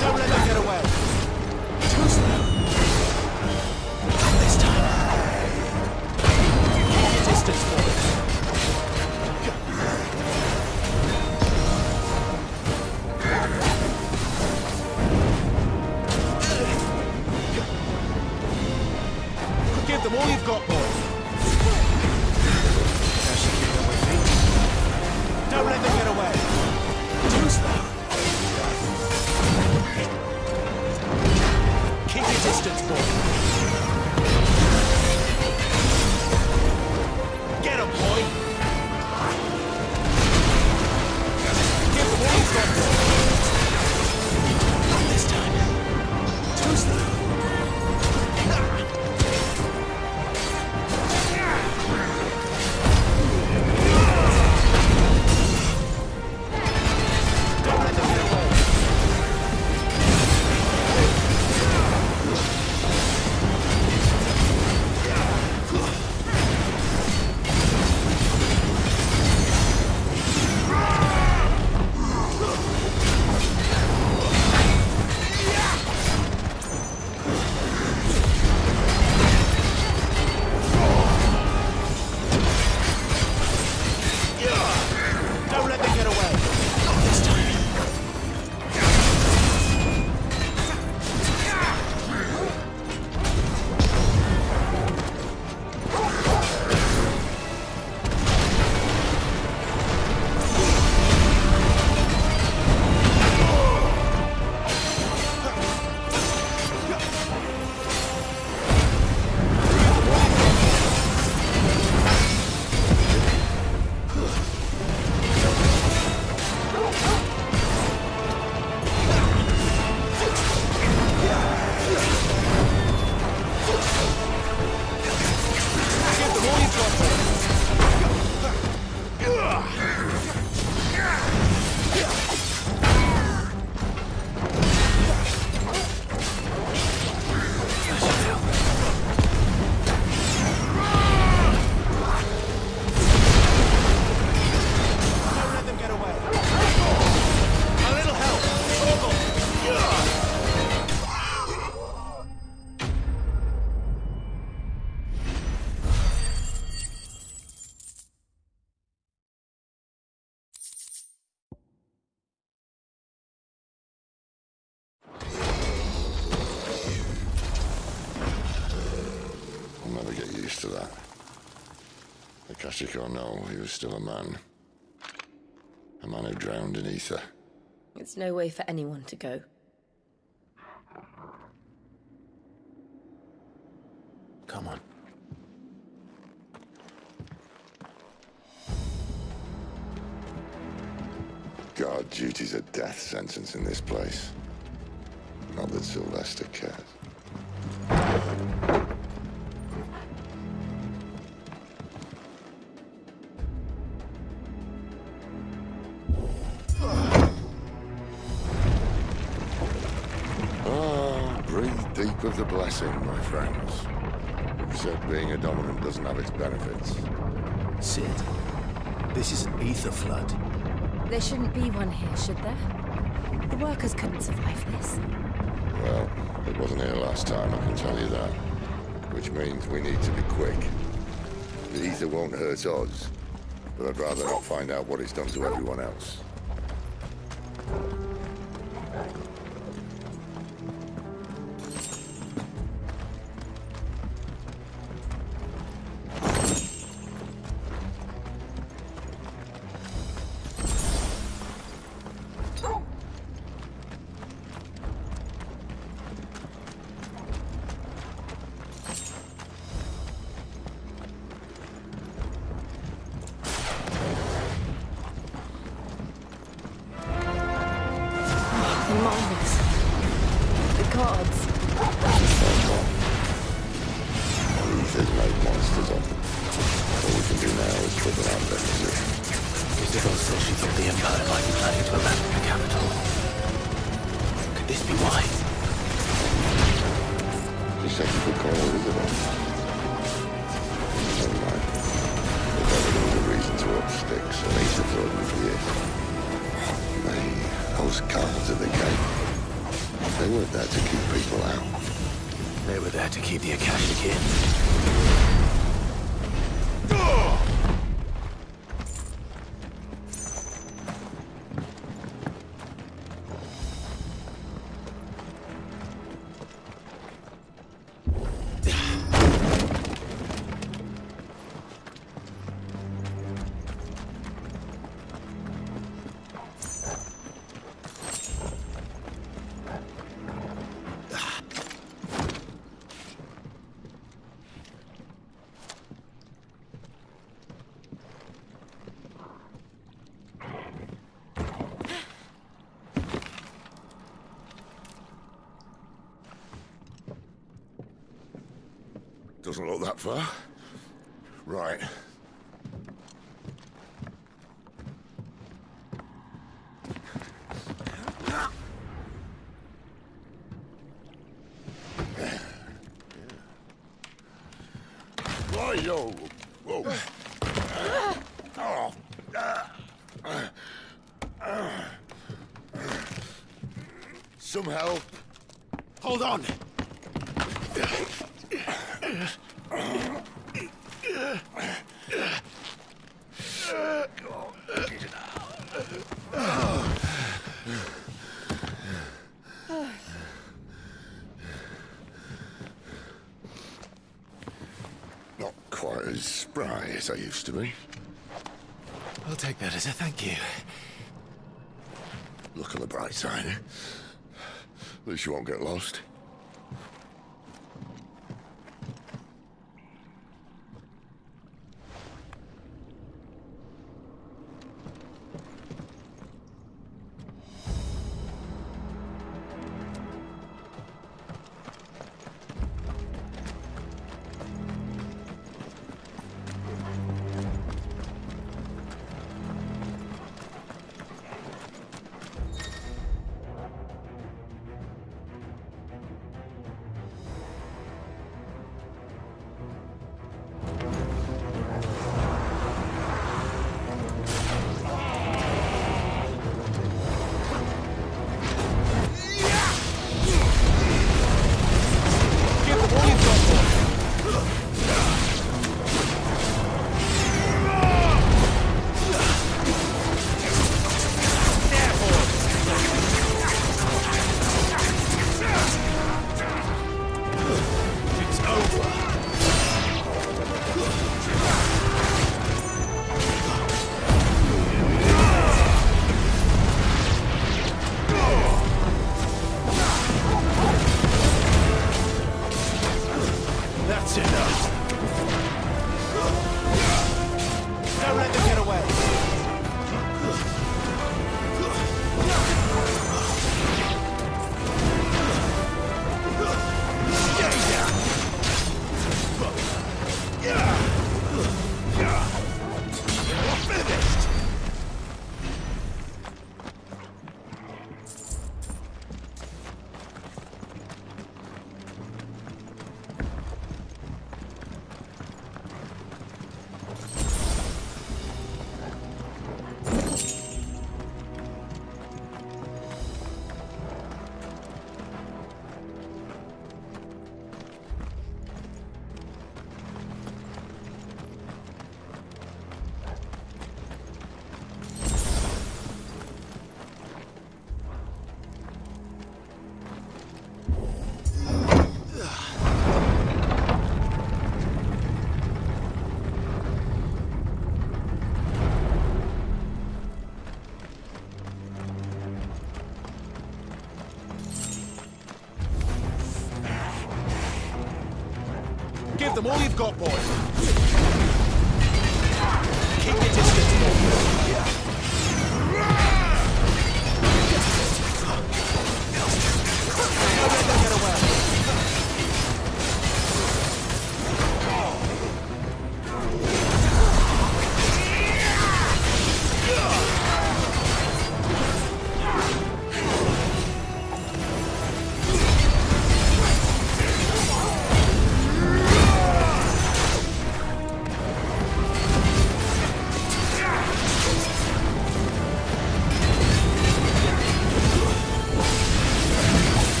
Don't let them get away. Too slow. Not this time. Give them all you've got, boy. Don't let them get away. Too slow. Keep your distance, boy. Get him, boy. Give them all you've got, boy. Not this time. Too slow. To that. Akashic or no, he was still a man. A man who drowned in ether. It's no way for anyone to go. Come on. Guard duty's a death sentence in this place. Not that Sylvester cares. Deep of the blessing, my friends. Who said being a dominant doesn't have its benefits? Cid, this is an ether flood. There shouldn't be one here, should there? The workers couldn't survive this. Well, it wasn't here last time, I can tell you that. Which means we need to be quick. The ether won't hurt us, but I'd rather not find out what it's done to everyone else. They weren't there to keep people out. They were there to keep the Akashic in. Doesn't look that far. Right. Whoa. Whoa. Some help. Hold on. Not quite as spry as I used to be. I'll take that as a thank you. Look on the bright side, eh? At least you won't get lost. Give them all you've got, boys. Keep your distance, boys. Don't let them get away.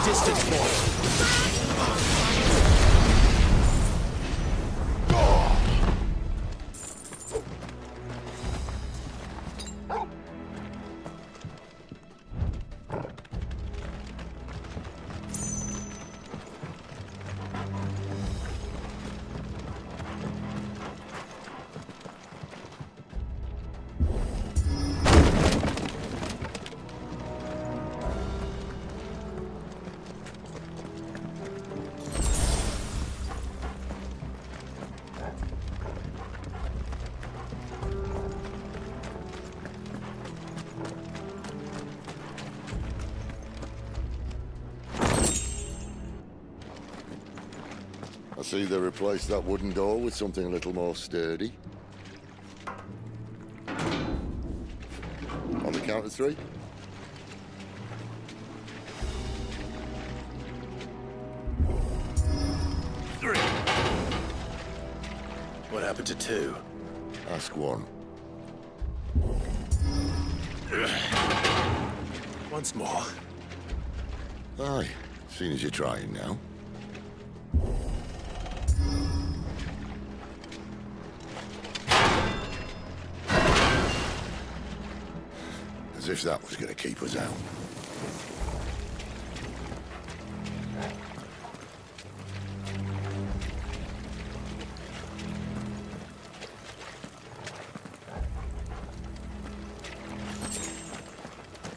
distance, boy. I see they replaced that wooden door with something a little more sturdy. On the count of 3. What happened to 2? Ask 1. Once more. Aye, seeing as you're trying now. As if that was going to keep us out.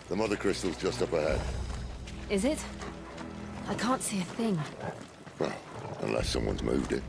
The mother crystal's just up ahead. Is it? I can't see a thing. Well, unless someone's moved it.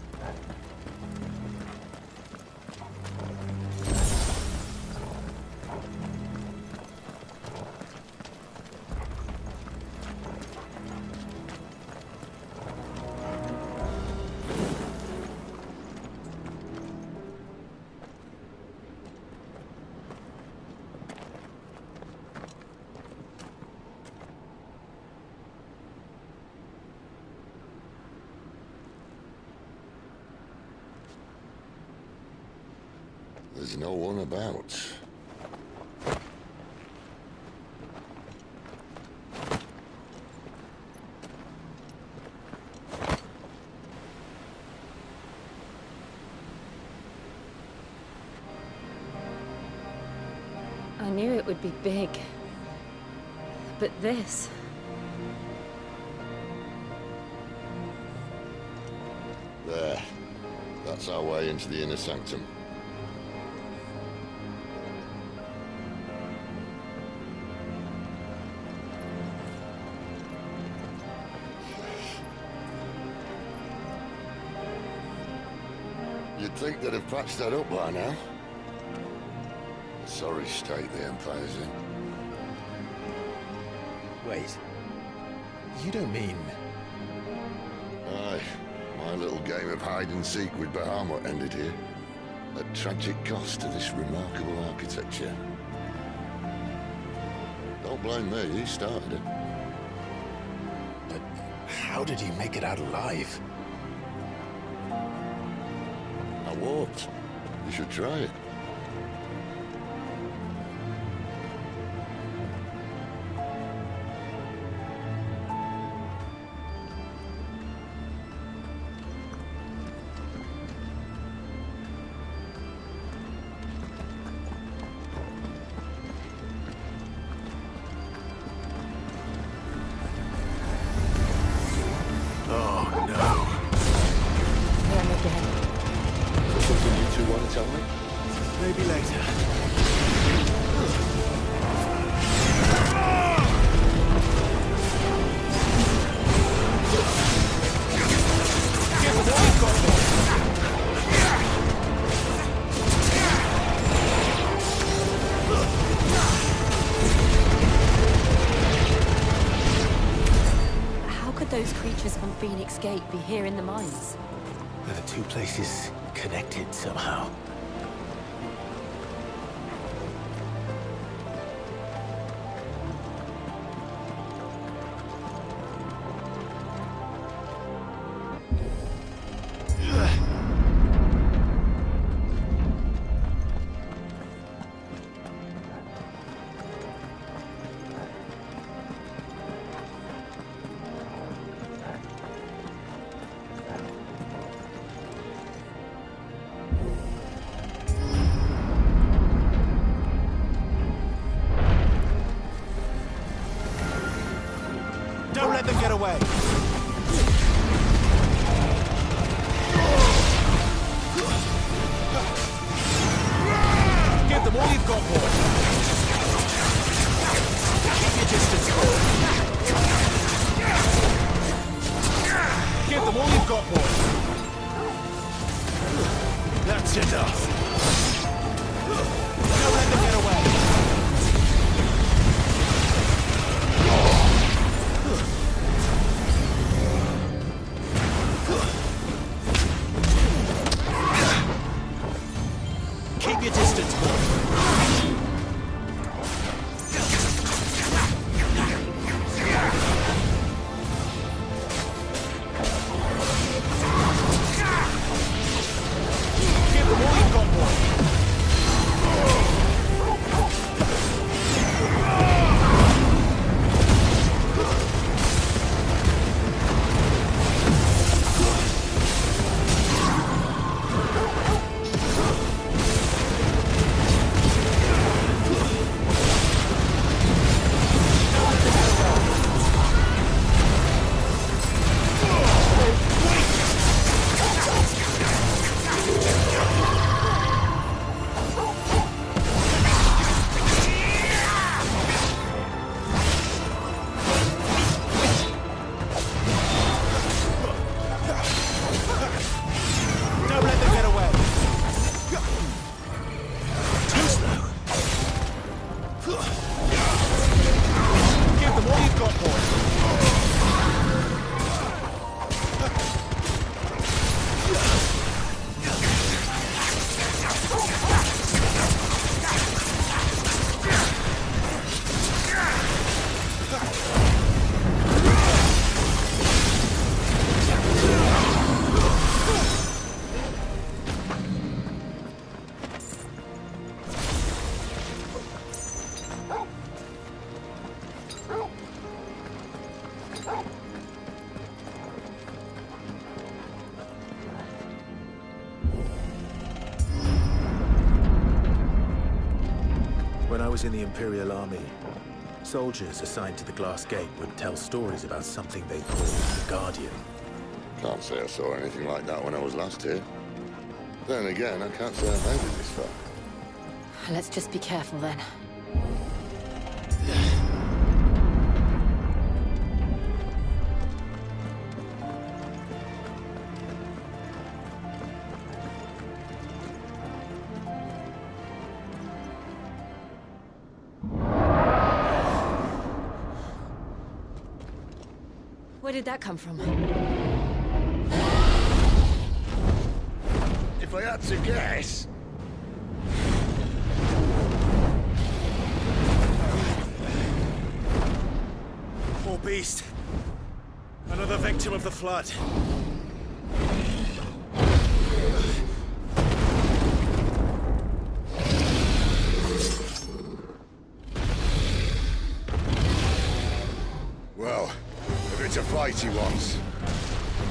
There's no one about. I knew it would be big. But this... There. That's our way into the inner sanctum. You'd think they'd have patched that up by now. Sorry state the Empire's in. Wait. You don't mean... Aye. My little game of hide-and-seek with Bahamut ended here. At tragic cost to this remarkable architecture. Don't blame me, he started it. But how did he make it out alive? I walked. You should try it. Oh, no. Them again. Something you two want to tell me? Maybe later. How could those creatures from Phoenix Gate be here in the mines? Are the two places connected somehow? Don't let them get away. Give them all you've got, boy. Keep your distance, boy. Give them all you've got, boy. That's enough. Don't let them get away. Keep your distance, boy. Give them all you've got, boy. Don't let them get away. Too slow. Give them all you've got, boy. When I was in the Imperial Army, soldiers assigned to the Glass Gate would tell stories about something they called the Guardian. Can't say I saw anything like that when I was last here. Then again, I can't say I've made it this far. Let's just be careful then. Where did that come from? If I had to guess... Poor beast. Another victim of the Flood. Well, if it's a fight he wants.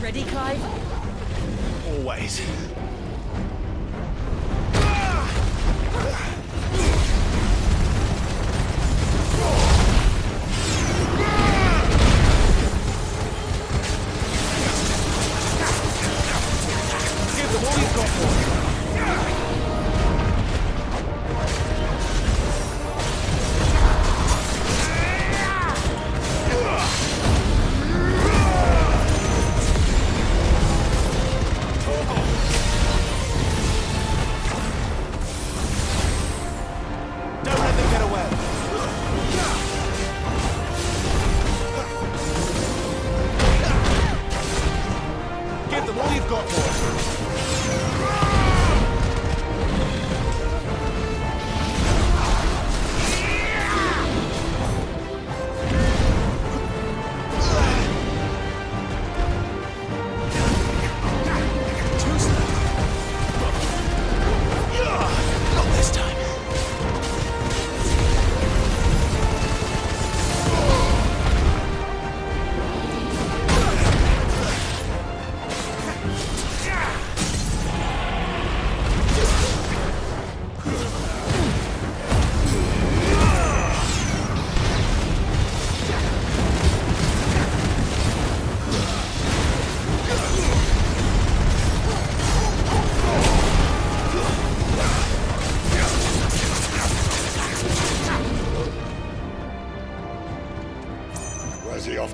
Ready, Clive? Always. Give them all you've got, boy.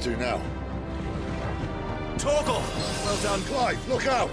to now. Torgal! Well done, Clive. Look out!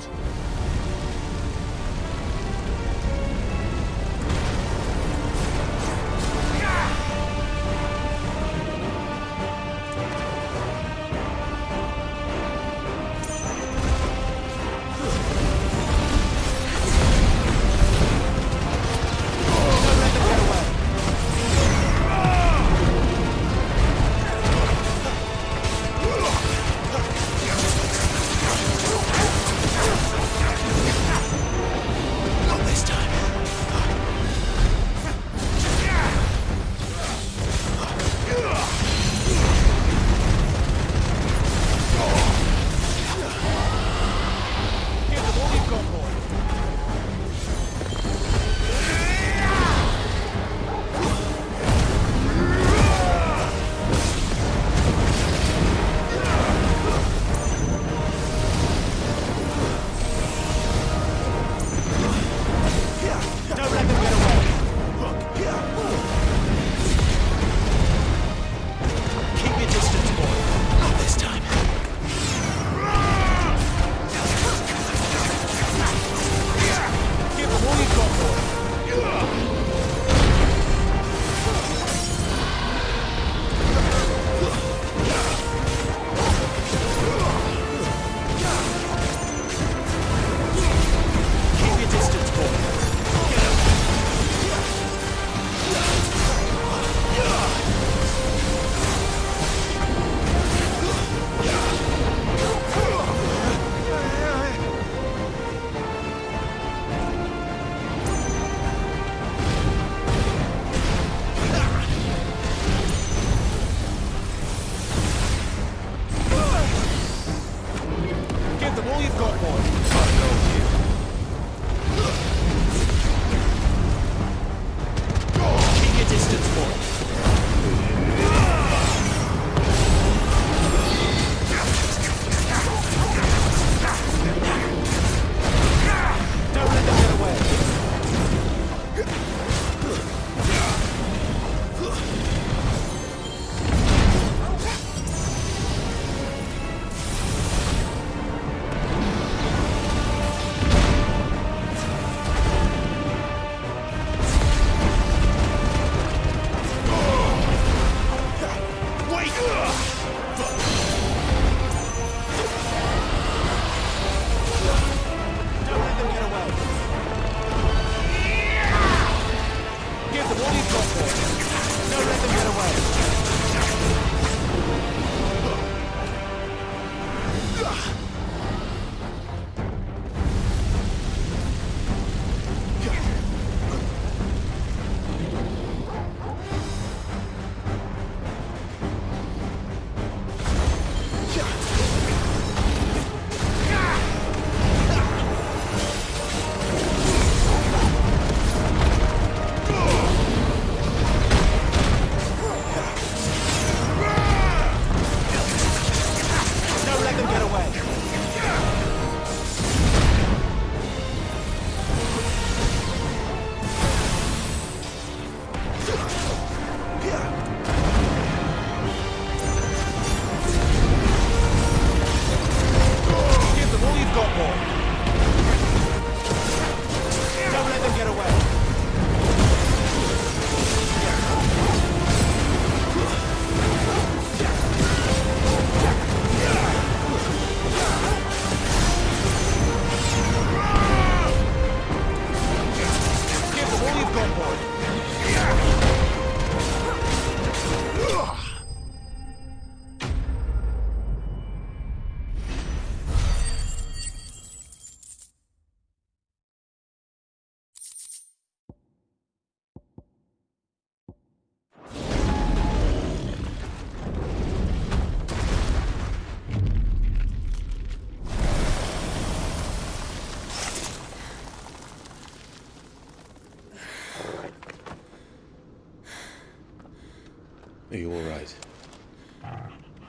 Are you all right?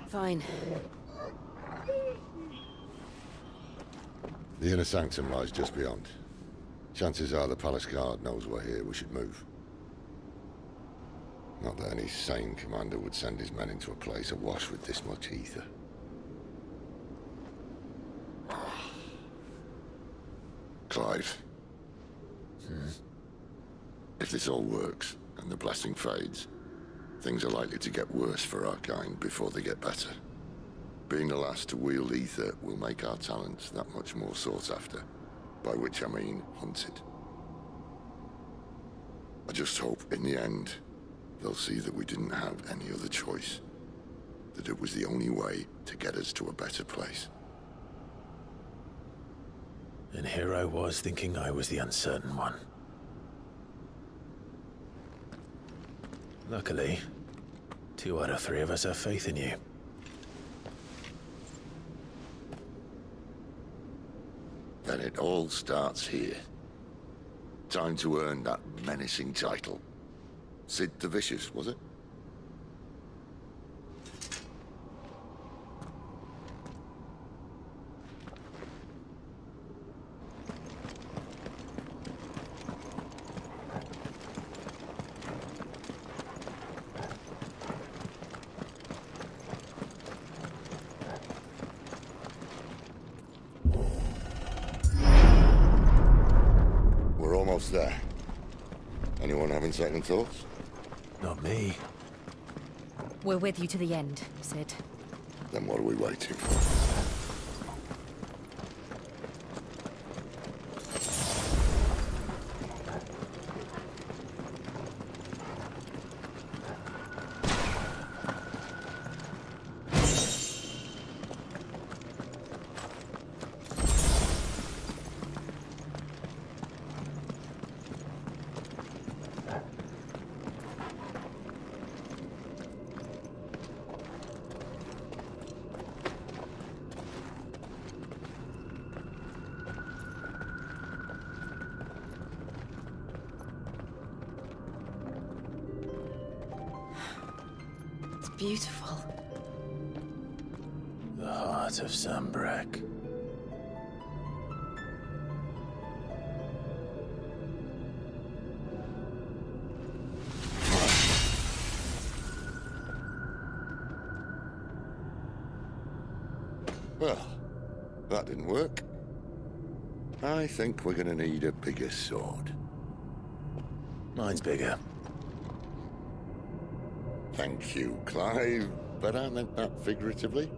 Fine. The inner sanctum lies just beyond. Chances are the palace guard knows we're here. We should move. Not that any sane commander would send his men into a place awash with this much ether. Clive. If this all works, and the blessing fades, things are likely to get worse for our kind before they get better. Being the last to wield ether will make our talents that much more sought after, by which I mean hunted. I just hope, in the end, they'll see that we didn't have any other choice. That it was the only way to get us to a better place. And here I was thinking I was the uncertain one. Luckily, 2 out of 3 of us have faith in you. Then it all starts here. Time to earn that menacing title. Sid the Vicious, was it? We're almost there. Anyone having second thoughts? Not me. We're with you to the end, Sid. Then what are we waiting for? Beautiful. The heart of Sanbreque. Well, that didn't work. I think we're gonna need a bigger sword. Mine's bigger. Thank you, Clive, but I meant that figuratively.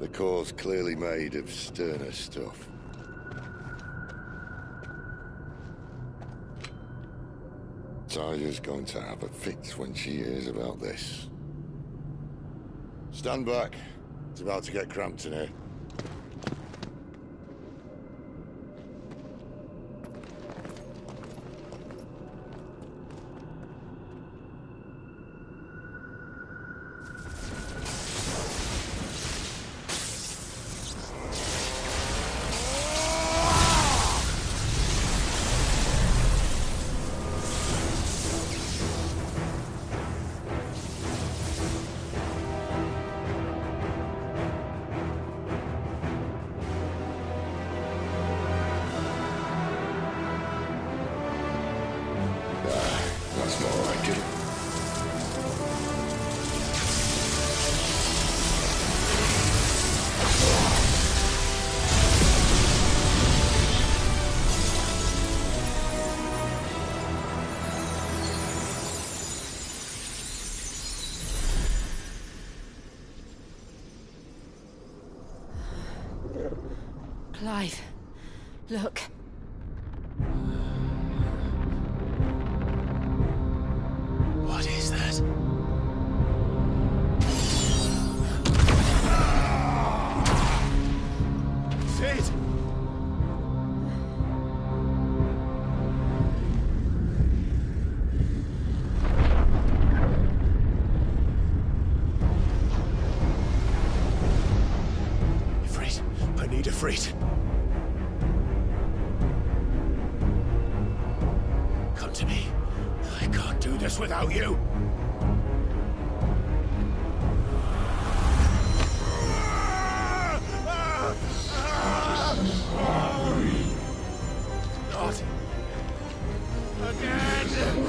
The core's clearly made of sterner stuff. Taya's going to have a fit when she hears about this. Stand back. It's about to get cramped in here. That's more like it. Clive, look. What is that? Sid! Ifrit, I need Ifrit. Come to me. I can't do this without you. Not again.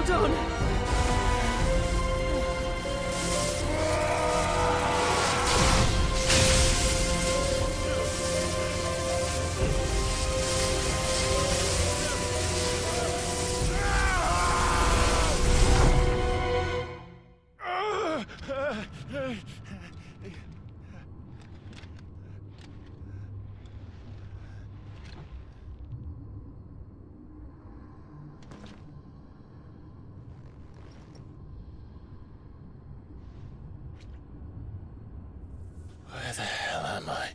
Hold on! Where the hell am I?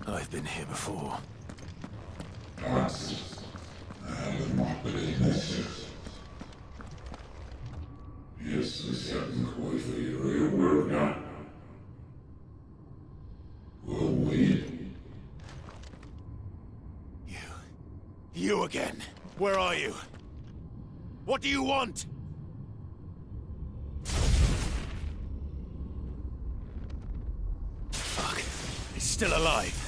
I've been here before. You again. Where are you? What do you want? Fuck. He's still alive.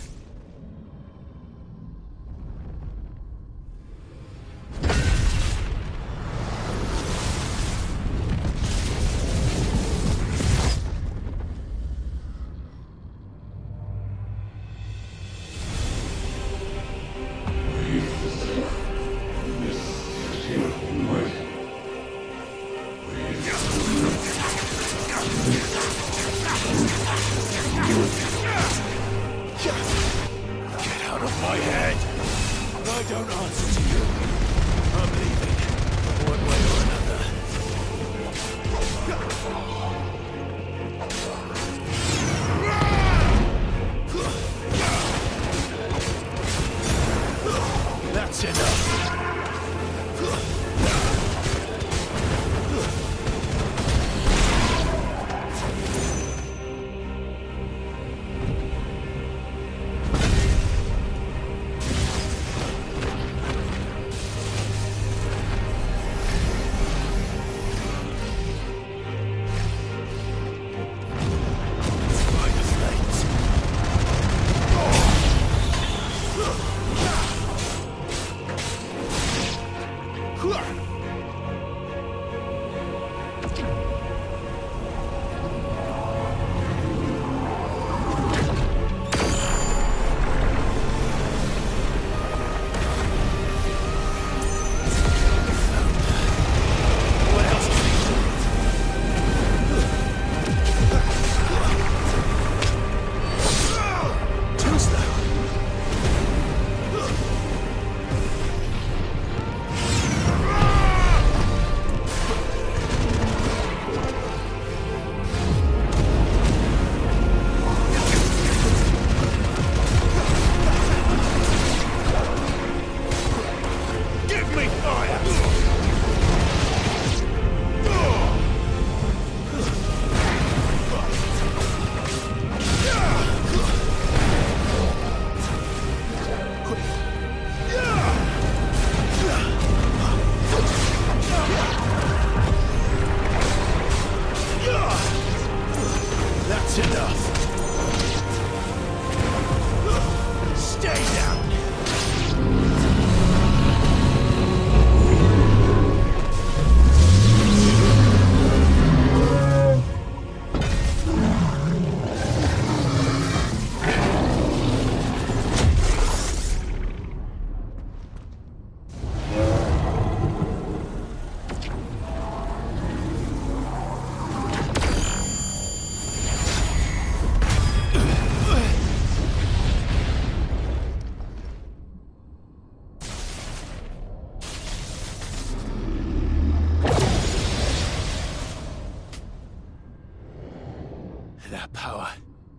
That power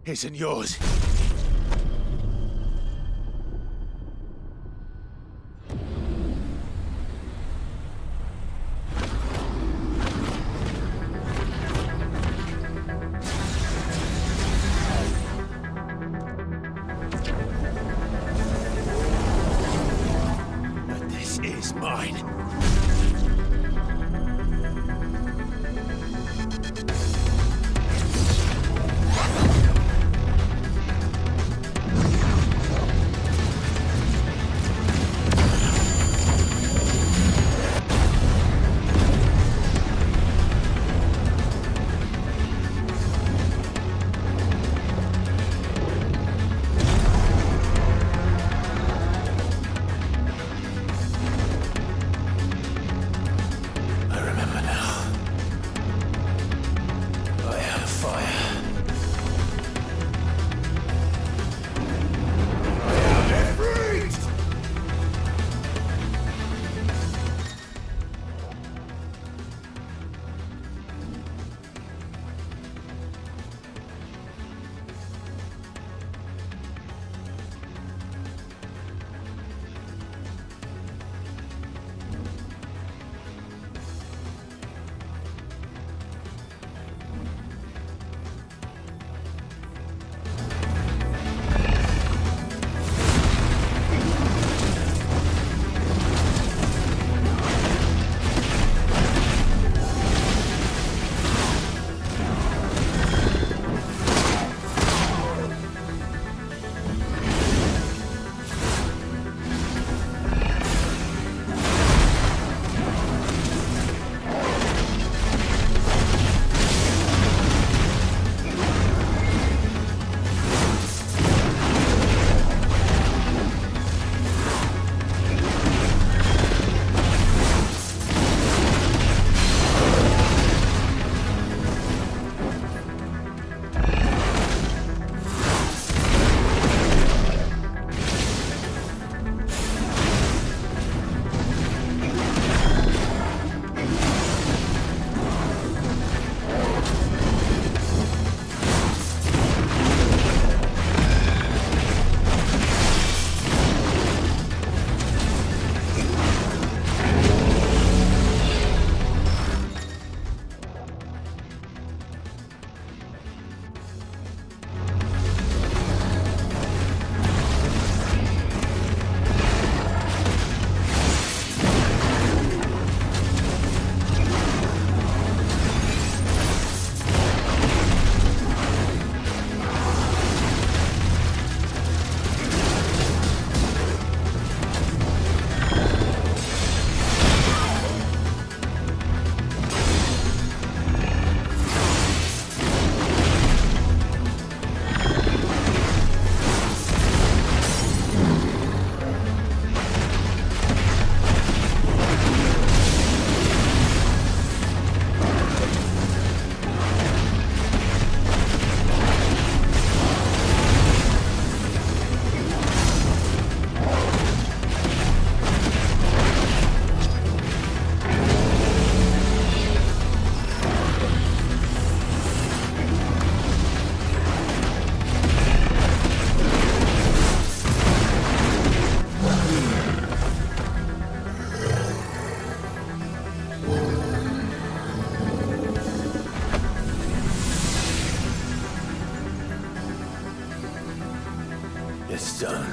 isn't yours. mine. It's done.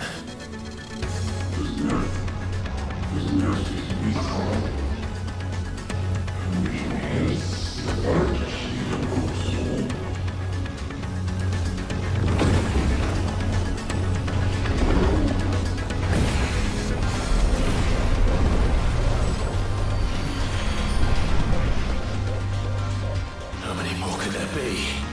How many more could there be?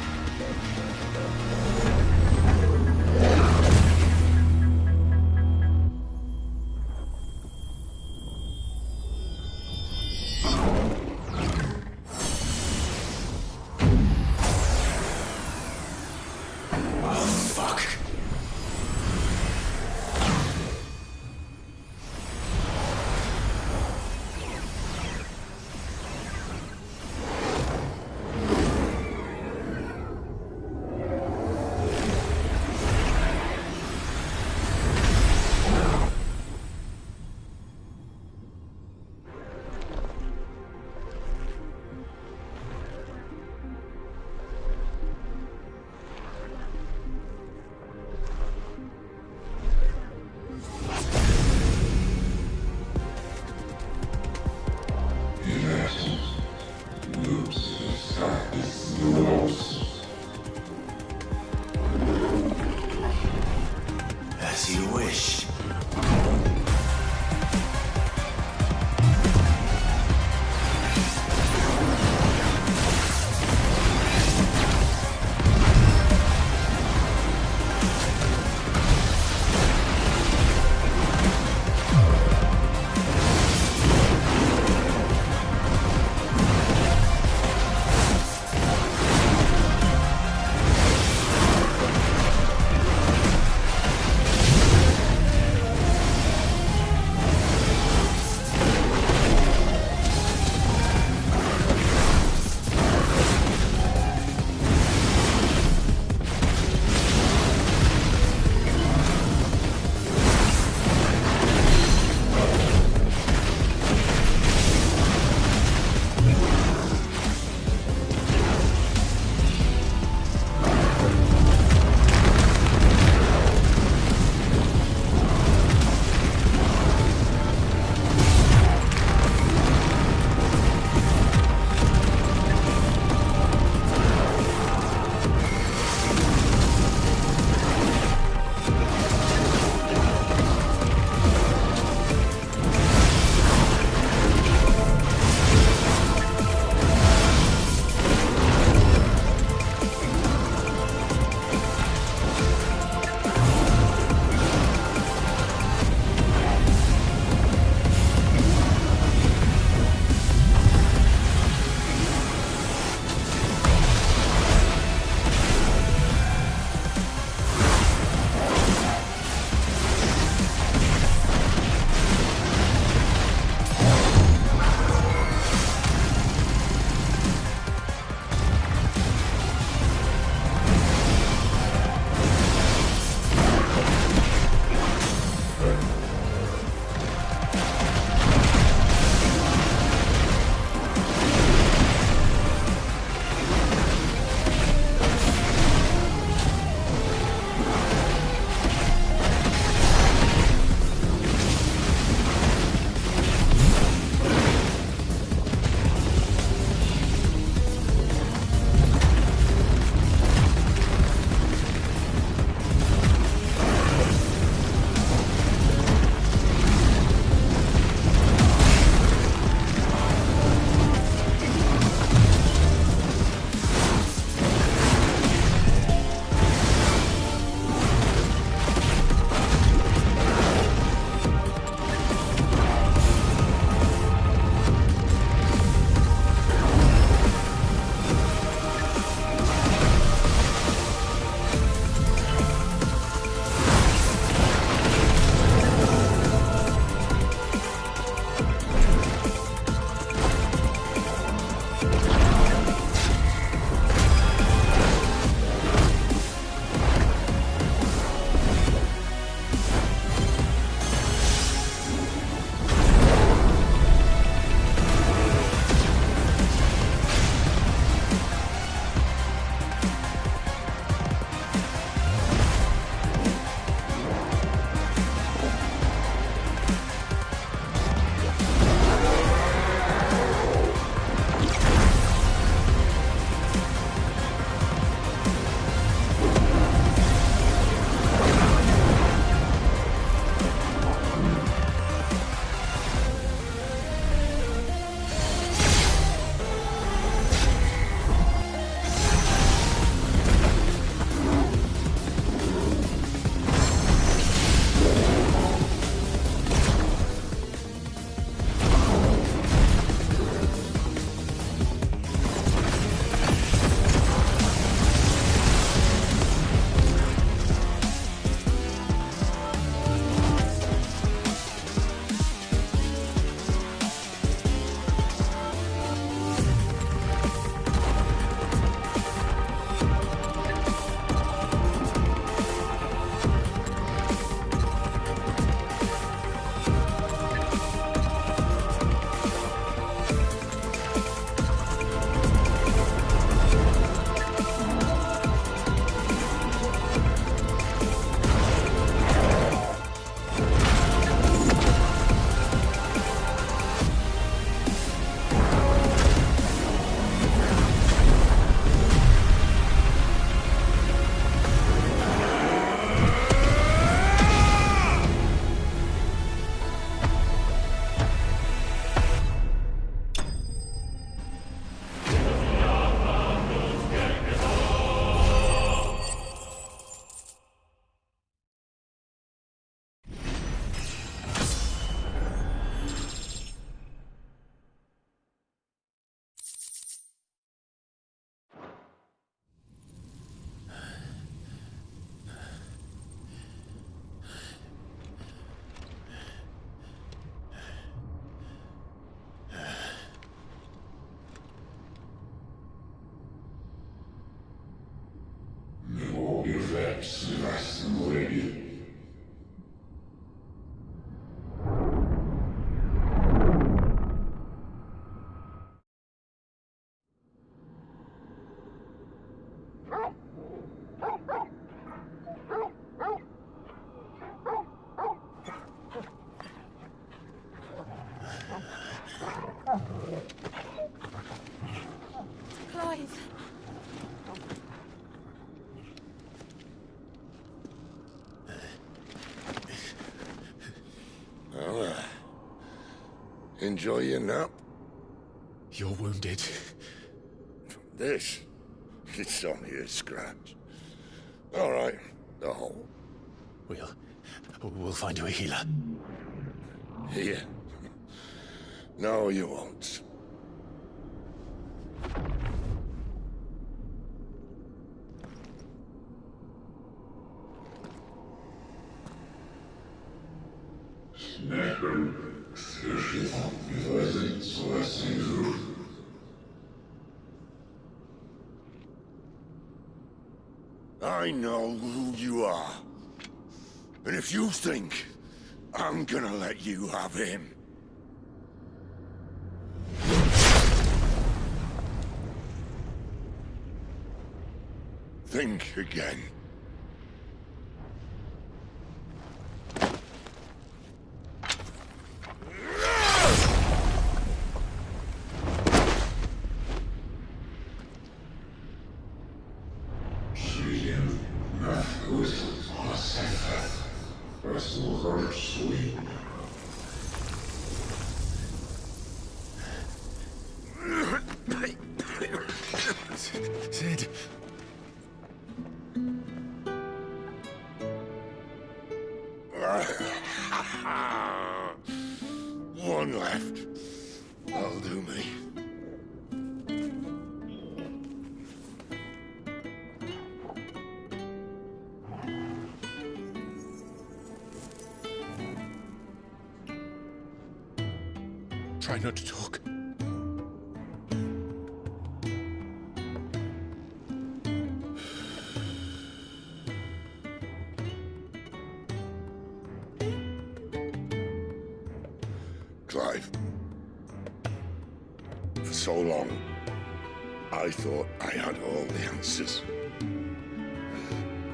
As you wish. Clive. Well, enjoy your nap. You're wounded. This? It's only a scratch. All right, the hole. We'll find you a healer. Here? No, you won't. I know who you are. And if you think I'm gonna let you have him... think again. Sid. One left. That'll do me. Try not to talk. Clive. For so long, I thought I had all the answers.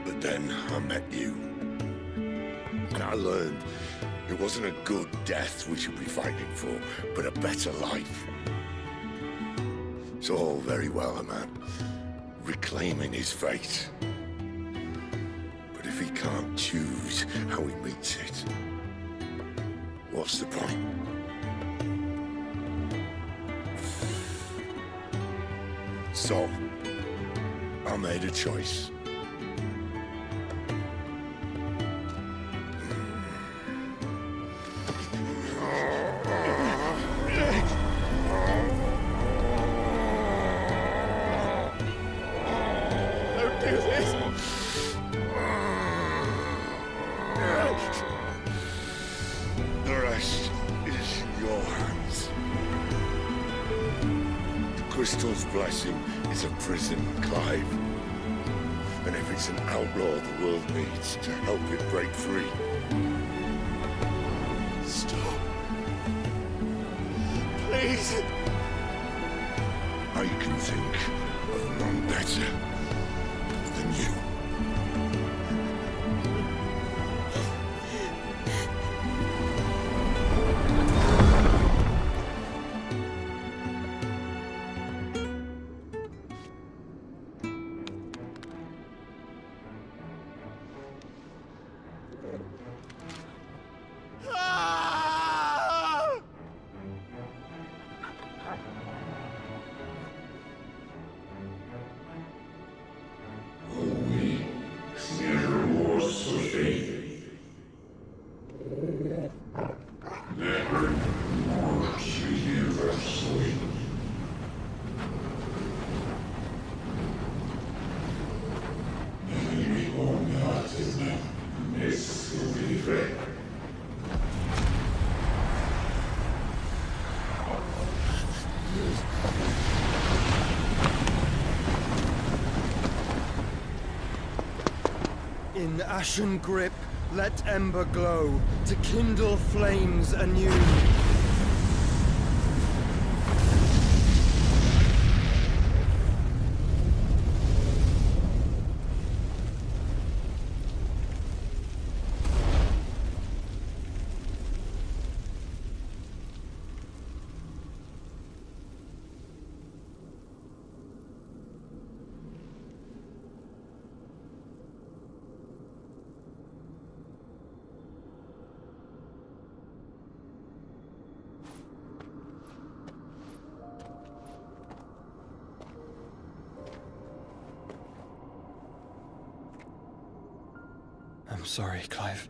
But then I met you. And I learned it wasn't a good death we should be fighting for, but a better life. It's all very well, a man reclaiming his fate. But if he can't choose how he meets it, what's the point? So, I made a choice. Don't do this! The rest is in your hands. The Crystal's blessing is a prison, Clive. And if it's an outlaw the world needs to help it break free... Stop. Please. I can think of none better than you. In ashen grip, let ember glow, to kindle flames anew. I'm sorry, Clive.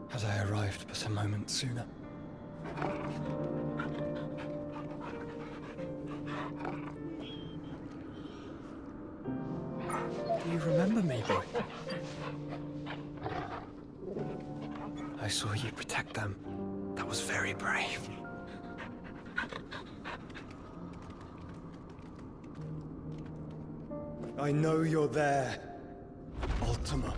Had I arrived but a moment sooner. Do you remember me, boy? I saw you protect them. That was very brave. I know you're there, Ultima.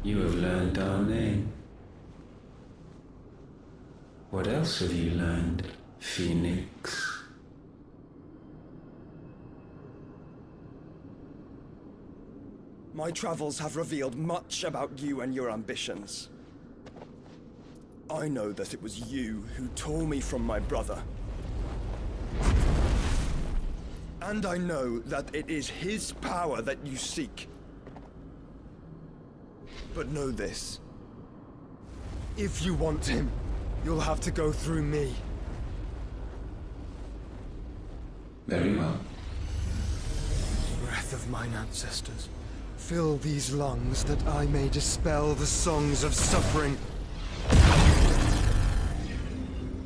You have learned our name. What else have you learned, Phoenix? My travels have revealed much about you and your ambitions. I know that it was you who tore me from my brother. And I know that it is his power that you seek. But know this. If you want him, you'll have to go through me. Very well. Breath of mine ancestors, fill these lungs that I may dispel the songs of suffering.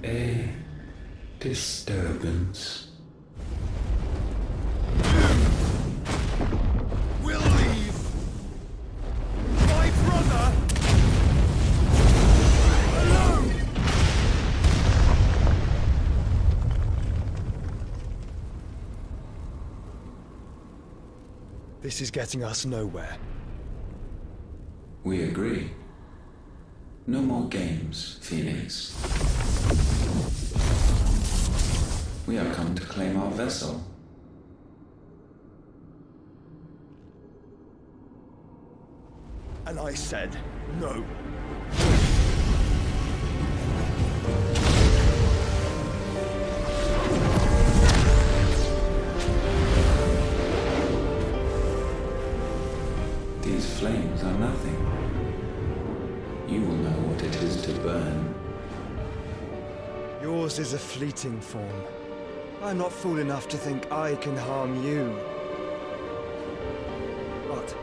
A disturbance. We'll leave. My brother alone. This is getting us nowhere. We agree. No more games, Phoenix. We have come to claim our vessel. And I said no. These flames are nothing. You will know what it is to burn. Yours is a fleeting form. I'm not fool enough to think I can harm you. But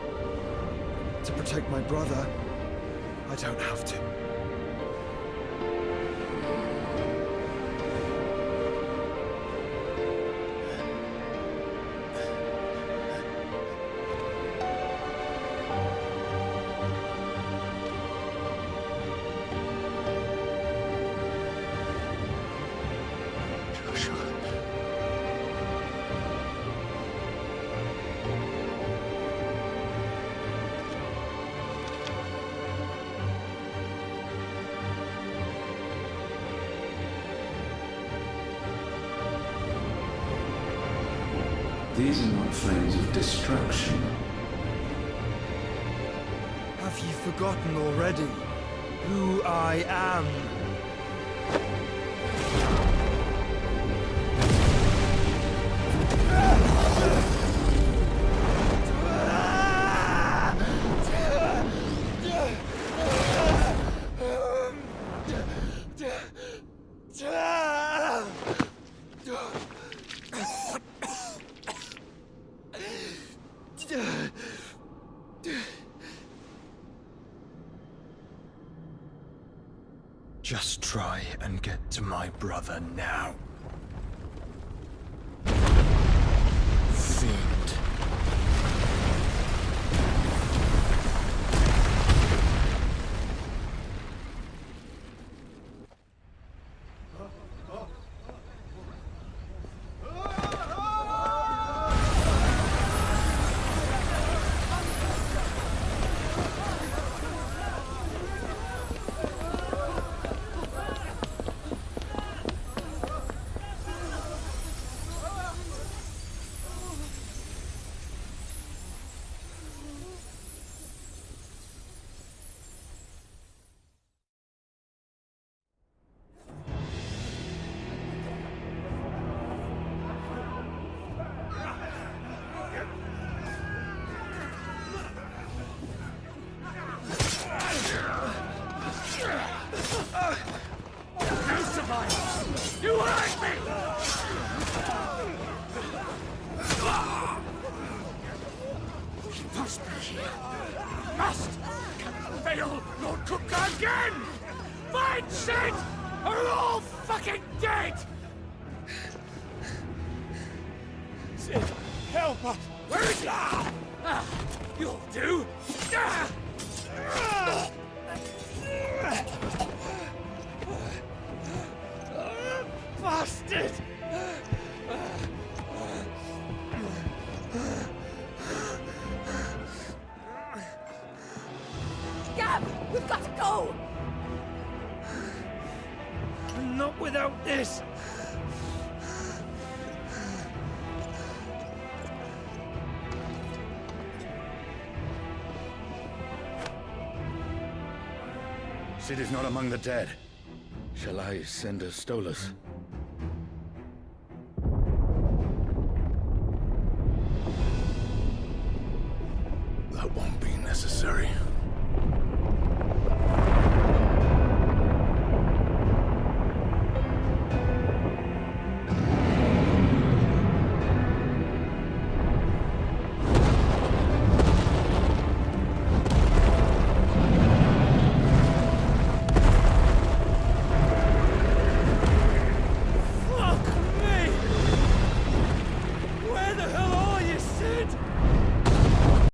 to protect my brother, I don't have to. These are not flames of destruction. Have you forgotten already who I am? Just try and get to my brother now. Fiend. Sid, help us! Where is he? You'll do! Bastard! Gab! We've got to go! Not without this! Sid is not among the dead. Shall I send a Stolas?